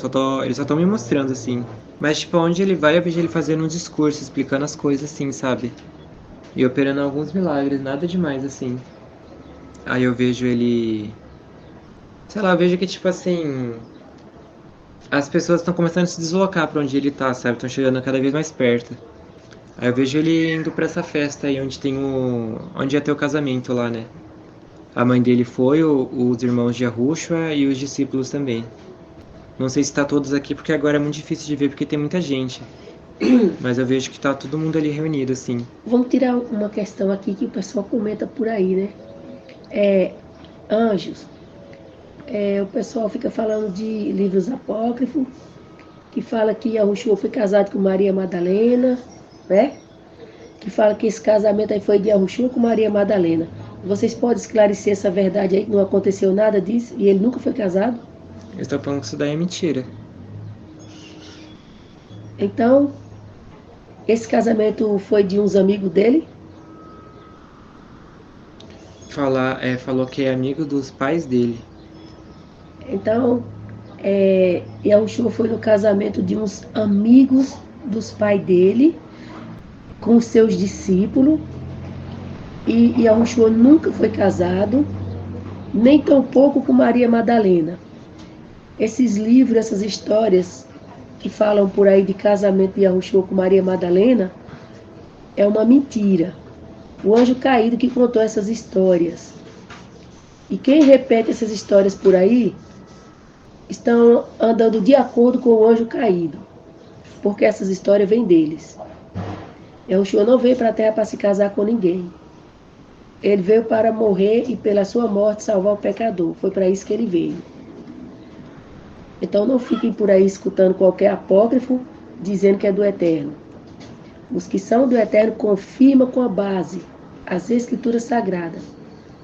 eles só estão me mostrando, assim. Mas, tipo, onde ele vai, eu vejo ele fazendo um discurso, explicando as coisas, assim, sabe? E operando alguns milagres, nada demais, assim. Aí eu vejo ele. Sei lá, eu vejo que, tipo, assim. As pessoas estão começando a se deslocar pra onde ele tá, sabe? Estão chegando cada vez mais perto. Aí eu vejo ele indo pra essa festa aí, onde tem o. Onde ia ter o casamento lá, né? A mãe dele foi, os irmãos de Yahushua e os discípulos também. Não sei se tá todos aqui, porque agora é muito difícil de ver, porque tem muita gente. Mas eu vejo que tá todo mundo ali reunido, assim. Vamos tirar uma questão aqui que o pessoal comenta por aí, né? Anjos. O pessoal fica falando de livros apócrifos, que fala que Yahushua foi casado com Maria Madalena, né? Que fala que esse casamento aí foi de Yahushua com Maria Madalena. Vocês podem esclarecer essa verdade aí, que não aconteceu nada disso e ele nunca foi casado? Eu estou falando que isso daí é mentira. Então, esse casamento foi de uns amigos dele? Falou que é amigo dos pais dele. Então, Yahushua foi no casamento de uns amigos dos pais dele, com os seus discípulos, e Yahushua nunca foi casado, nem tampouco com Maria Madalena. Esses livros, essas histórias que falam por aí de casamento de Yahushua com Maria Madalena, é uma mentira. O anjo caído que contou essas histórias. E quem repete essas histórias por aí estão andando de acordo com o anjo caído, porque essas histórias vêm deles. Yahushua não veio para a terra para se casar com ninguém. Ele veio para morrer e pela sua morte salvar o pecador. Foi para isso que ele veio. Então não fiquem por aí escutando qualquer apócrifo dizendo que é do Eterno. Os que são do Eterno confirmam com a base as Escrituras Sagradas.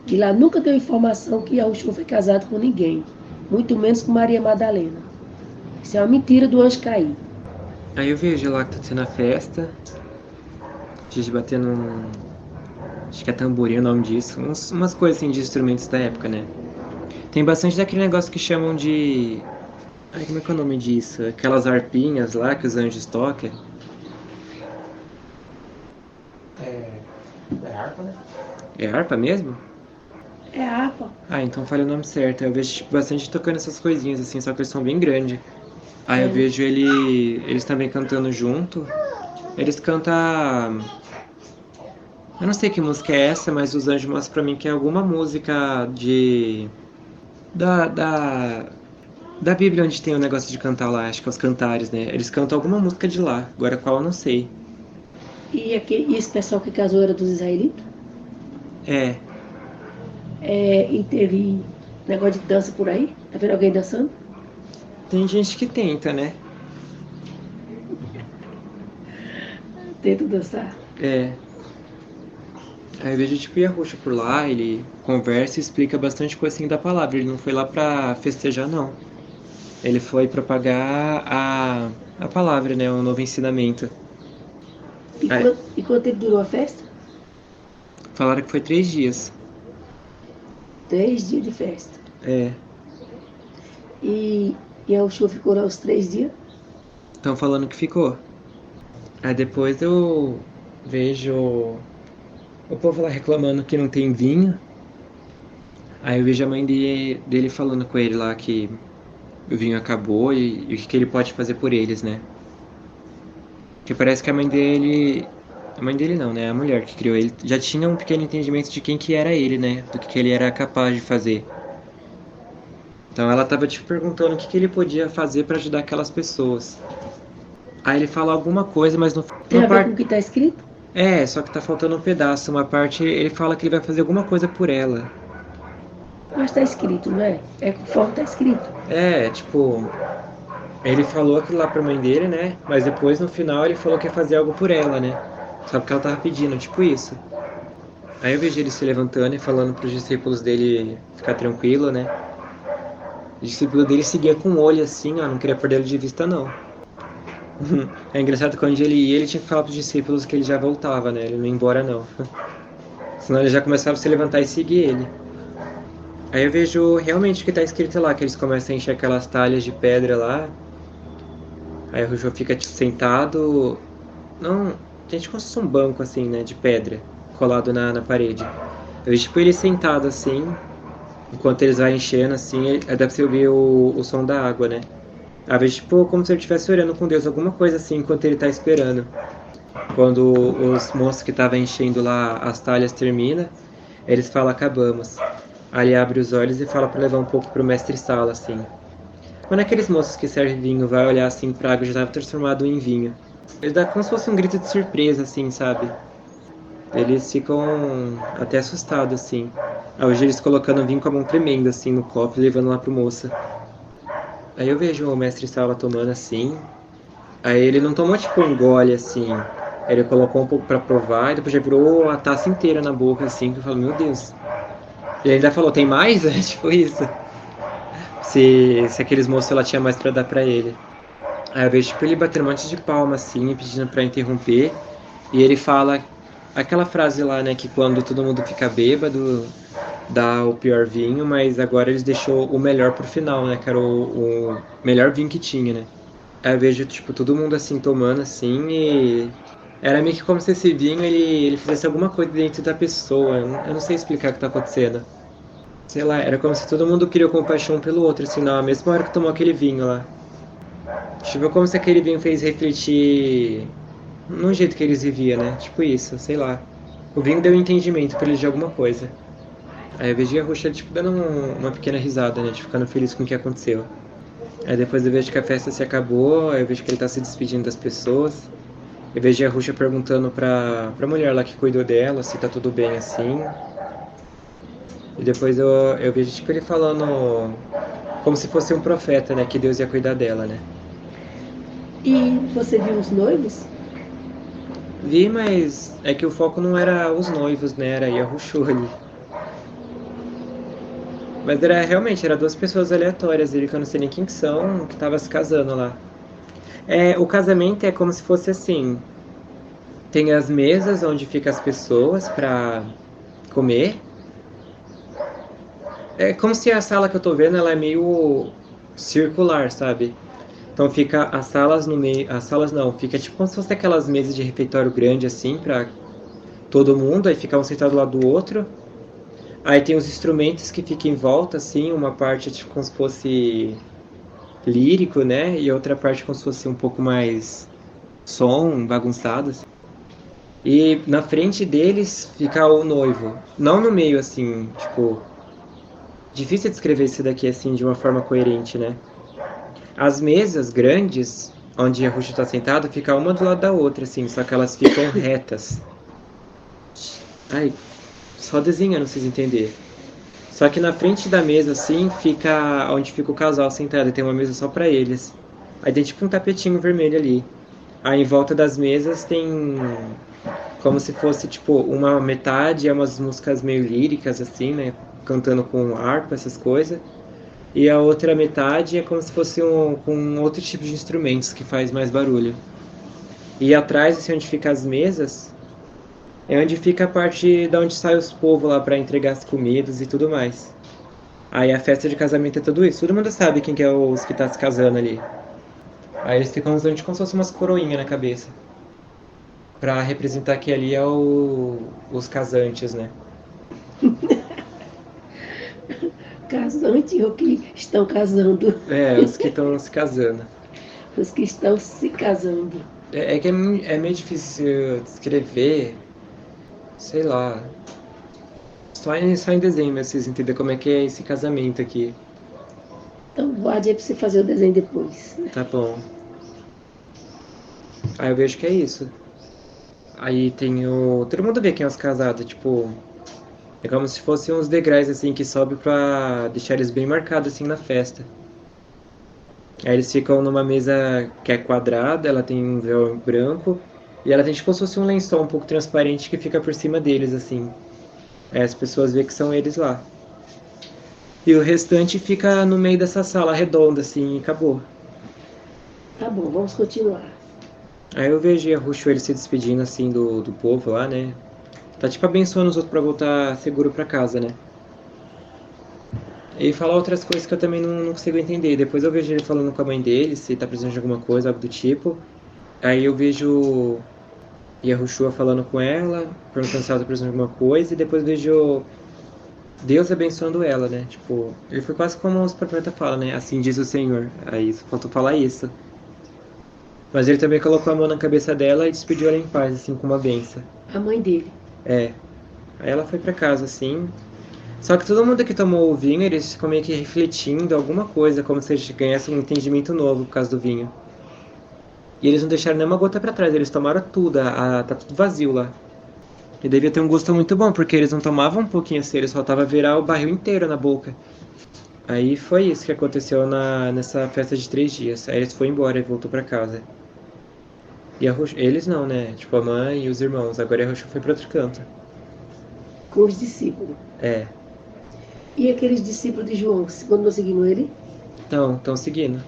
E lá nunca deu informação que Yahushua foi casado com ninguém, muito menos com Maria Madalena. Isso é uma mentira do anjo caído. Aí eu vejo lá que tá tendo a festa. Gente batendo acho que é tamborim o nome disso. Umas coisas assim de instrumentos da época, né? Tem bastante daquele negócio que chamam de... Ai, como é que é o nome disso? Aquelas harpinhas lá que os anjos tocam. É harpa, né? É harpa mesmo? É harpa. Ah, então falei o nome certo. Eu vejo tipo, bastante tocando essas coisinhas assim, só que eles são bem grandes. Aí eu vejo eles também cantando junto. Eles cantam... Eu não sei que música é essa, mas os anjos mostram pra mim que é alguma música de... Da Bíblia, onde tem o negócio de cantar lá, acho que é os cantares, né? Eles cantam alguma música de lá, agora qual eu não sei. E esse pessoal que casou era dos israelitas? É, E teve negócio de dança por aí? Tá vendo alguém dançando? tem gente que tenta, né? Tenta dançar. É. Aí eu vejo tipo Yahushua por lá, ele conversa e explica bastante coisa assim da palavra. Ele não foi lá pra festejar, não. Ele foi propagar a palavra, né? O novo ensinamento. E quanto tempo durou a festa? Falaram que foi 3 dias. 3 dias de festa. É. E Yahushua ficou lá os 3 dias? Estão falando que ficou. Aí depois eu vejo o povo lá reclamando que não tem vinho. Aí eu vejo a mãe dele falando com ele lá que o vinho acabou e o que ele pode fazer por eles, né? Que parece que a mãe dele... A mãe dele não, né? A mulher que criou ele já tinha um pequeno entendimento de quem que era ele, né? Do que ele era capaz de fazer. Então ela tava tipo perguntando o que ele podia fazer pra ajudar aquelas pessoas. Aí ele fala alguma coisa, mas não... Tem a ver com o que está escrito? É, só que tá faltando um pedaço. Uma parte ele fala que ele vai fazer alguma coisa por ela. Mas tá escrito, não é? É conforme tá escrito. É, tipo, ele falou aquilo lá pra mãe dele, né? Mas depois, no final, ele falou que ia fazer algo por ela, né? Só porque ela tava pedindo, tipo isso. Aí eu vejo ele se levantando e falando pros discípulos dele ficar tranquilo, né? O discípulo dele seguia com o olho assim, ó, não queria perder ele de vista, não. É engraçado que onde ele ia, ele tinha que falar pros discípulos que ele já voltava, né? Ele não ia embora, não. Senão ele já começava a se levantar e seguir ele. Aí eu vejo realmente o que tá escrito lá, que eles começam a encher aquelas talhas de pedra lá. Aí o João fica tipo, sentado. Não, tem tipo um banco assim, né? De pedra, colado na parede. Eu vejo tipo ele sentado assim, enquanto eles vão enchendo assim, aí dá pra você ouvir o som da água, né? Às vezes, tipo, como se ele estivesse orando com Deus, alguma coisa assim, enquanto ele tá esperando. Quando os moços que estavam enchendo lá as talhas termina, eles falam, acabamos. Aí ele abre os olhos e fala para levar um pouco pro mestre-sala, assim. Quando aqueles moços que servem vinho vai olhar assim pra água, já estava transformado em vinho. Ele dá como se fosse um grito de surpresa, assim, sabe? Eles ficam até assustados, assim. Aí hoje eles colocando vinho com a mão tremenda, assim, no copo e levando lá pro moça. Aí eu vejo o mestre-sala tomando assim. Aí ele não tomou tipo um gole assim. Ele colocou um pouco pra provar e depois já virou a taça inteira na boca assim. Que eu falo, meu Deus. E ele ainda falou, tem mais? É tipo isso. Se aqueles moços ela tinha mais pra dar pra ele. Aí eu vejo tipo ele batendo um monte de palma assim, pedindo pra interromper. E ele fala aquela frase lá, né, que quando todo mundo fica bêbado, dá o pior vinho, mas agora eles deixou o melhor pro final, né, que era o melhor vinho que tinha, né. Aí eu vejo, tipo, todo mundo assim, tomando assim, e era meio que como se esse vinho, ele fizesse alguma coisa dentro da pessoa, eu não sei explicar o que tá acontecendo. Sei lá, era como se todo mundo criou compaixão pelo outro, assim, na mesma hora que tomou aquele vinho lá. Tipo, como se aquele vinho fez refletir no jeito que eles viviam, né? Tipo isso, sei lá. O vinho deu um entendimento pra eles de alguma coisa. Aí eu vejo a Ruxa, tipo, dando uma pequena risada, né? Tipo, ficando feliz com o que aconteceu. Aí depois eu vejo que a festa se acabou, aí eu vejo que ele tá se despedindo das pessoas. Eu vejo a Ruxa perguntando pra mulher lá que cuidou dela se tá tudo bem assim. E depois eu vejo, tipo, ele falando como se fosse um profeta, né? Que Deus ia cuidar dela, né? E você viu os noivos? Vi, mas é que o foco não era os noivos, né? Era Yahushua ali. Mas era realmente, era duas pessoas aleatórias ali, que eu não sei nem quem que são, que tava se casando lá. É, o casamento é como se fosse assim. Tem as mesas onde ficam as pessoas pra comer. É como se a sala que eu tô vendo, ela é meio circular, sabe? Então fica as salas no meio, as salas não, fica tipo como se fosse aquelas mesas de refeitório grande assim pra todo mundo, aí fica um sentado do lado do outro. Aí tem os instrumentos que ficam em volta assim, uma parte tipo como se fosse lírico, né? E outra parte como se fosse um pouco mais som, bagunçado, assim. E na frente deles fica o noivo. Não no meio, assim, tipo. Difícil descrever isso daqui assim de uma forma coerente, né? As mesas grandes, onde a Ruth está sentada, fica uma do lado da outra, assim, só que elas ficam retas. Ai, só desenhando, vocês entenderem. Só que na frente da mesa, assim, fica onde fica o casal sentado, tem uma mesa só pra eles. Aí tem tipo um tapetinho vermelho ali. Aí em volta das mesas tem como se fosse tipo uma metade é umas músicas meio líricas assim, né, cantando com harpa, essas coisas. E a outra metade é como se fosse com outro tipo de instrumentos que faz mais barulho. E atrás, assim, onde fica as mesas, é onde fica a parte da onde sai os povos lá para entregar as comidas e tudo mais. Aí a festa de casamento é tudo isso. Todo mundo sabe quem que é os que tá se casando ali. Aí eles ficam usando como se fosse umas coroinhas na cabeça. Pra representar que ali é os casantes, né? Casante ou que estão casando? É, os que estão se casando. Os que estão se casando. É que é meio difícil descrever, sei lá. Só em desenho, mas vocês entenderem como é que é esse casamento aqui. Então guarde aí pra você fazer o desenho depois. Tá bom. Aí eu vejo que é isso. Aí tem o. Todo mundo vê quem é os casados, tipo. É como se fossem uns degraus assim que sobe pra deixar eles bem marcados assim na festa. Aí eles ficam numa mesa que é quadrada, ela tem um véu branco e ela tem tipo como se fosse um lençol um pouco transparente que fica por cima deles assim. Aí as pessoas veem que são eles lá. E o restante fica no meio dessa sala redonda assim e acabou. Tá bom, vamos continuar. Aí eu vejo a Ruxo ele se despedindo assim do povo lá, né? Tá tipo abençoando os outros pra voltar seguro pra casa, né? E fala outras coisas que eu também não consigo entender. Depois eu vejo ele falando com a mãe dele, se tá precisando de alguma coisa, algo do tipo. Aí eu vejo Yahushua falando com ela, perguntando se ela tá precisando de alguma coisa, e depois vejo Deus abençoando ela, né? Tipo, ele foi quase como os profetas falam, né? Assim diz o Senhor. Aí só faltou falar isso. Mas ele também colocou a mão na cabeça dela e despediu ela em paz, assim, com uma benção. A mãe dele. É. Aí ela foi pra casa, assim. Só que todo mundo que tomou o vinho, eles ficam meio que refletindo alguma coisa, como se eles ganhassem um entendimento novo por causa do vinho. E eles não deixaram nenhuma gota pra trás, eles tomaram tudo, tá tudo vazio lá. E devia ter um gosto muito bom, porque eles não tomavam um pouquinho assim, eles faltava virar o barril inteiro na boca. Aí foi isso que aconteceu nessa festa de 3 dias. Aí eles foram embora e voltou pra casa. E eles não, né? Tipo, a mãe e os irmãos. Agora a Rocha foi pra outro canto. Com os discípulos. É. E aqueles discípulos de João, continuam seguindo ele? Então, estão seguindo.